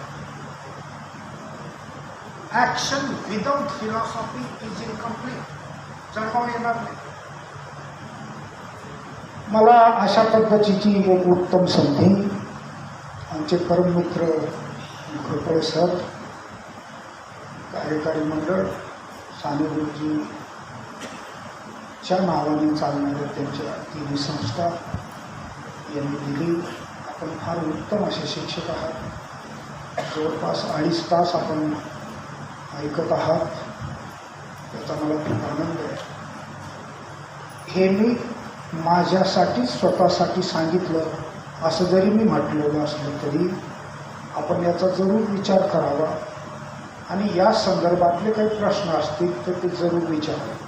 Action without philosophy is incomplete. Jalgaon येणार नाही. मला अशा पद्धतीची एक उत्तम संधी आमचे परममित्र कृपळे सर, कार्यकारी मंडळ, साने गुरुजीच्या नावाने चालणाऱ्या त्यांच्या तिन्ही संस्था यांनी दिली. आपण फार उत्तम असे शिक्षक आहात. जवळपास 2.5 तास आपण ऐकत आहात, त्याचा मला खूप आनंद आहे. हे मी माझ्यासाठी स्वतःसाठी सांगितलं असं जरी मी म्हटलेलं असलं तरी आपण याचा जरूर विचार करावा आणि या संदर्भातले काही प्रश्न असतील तर ते जरूर विचारावे.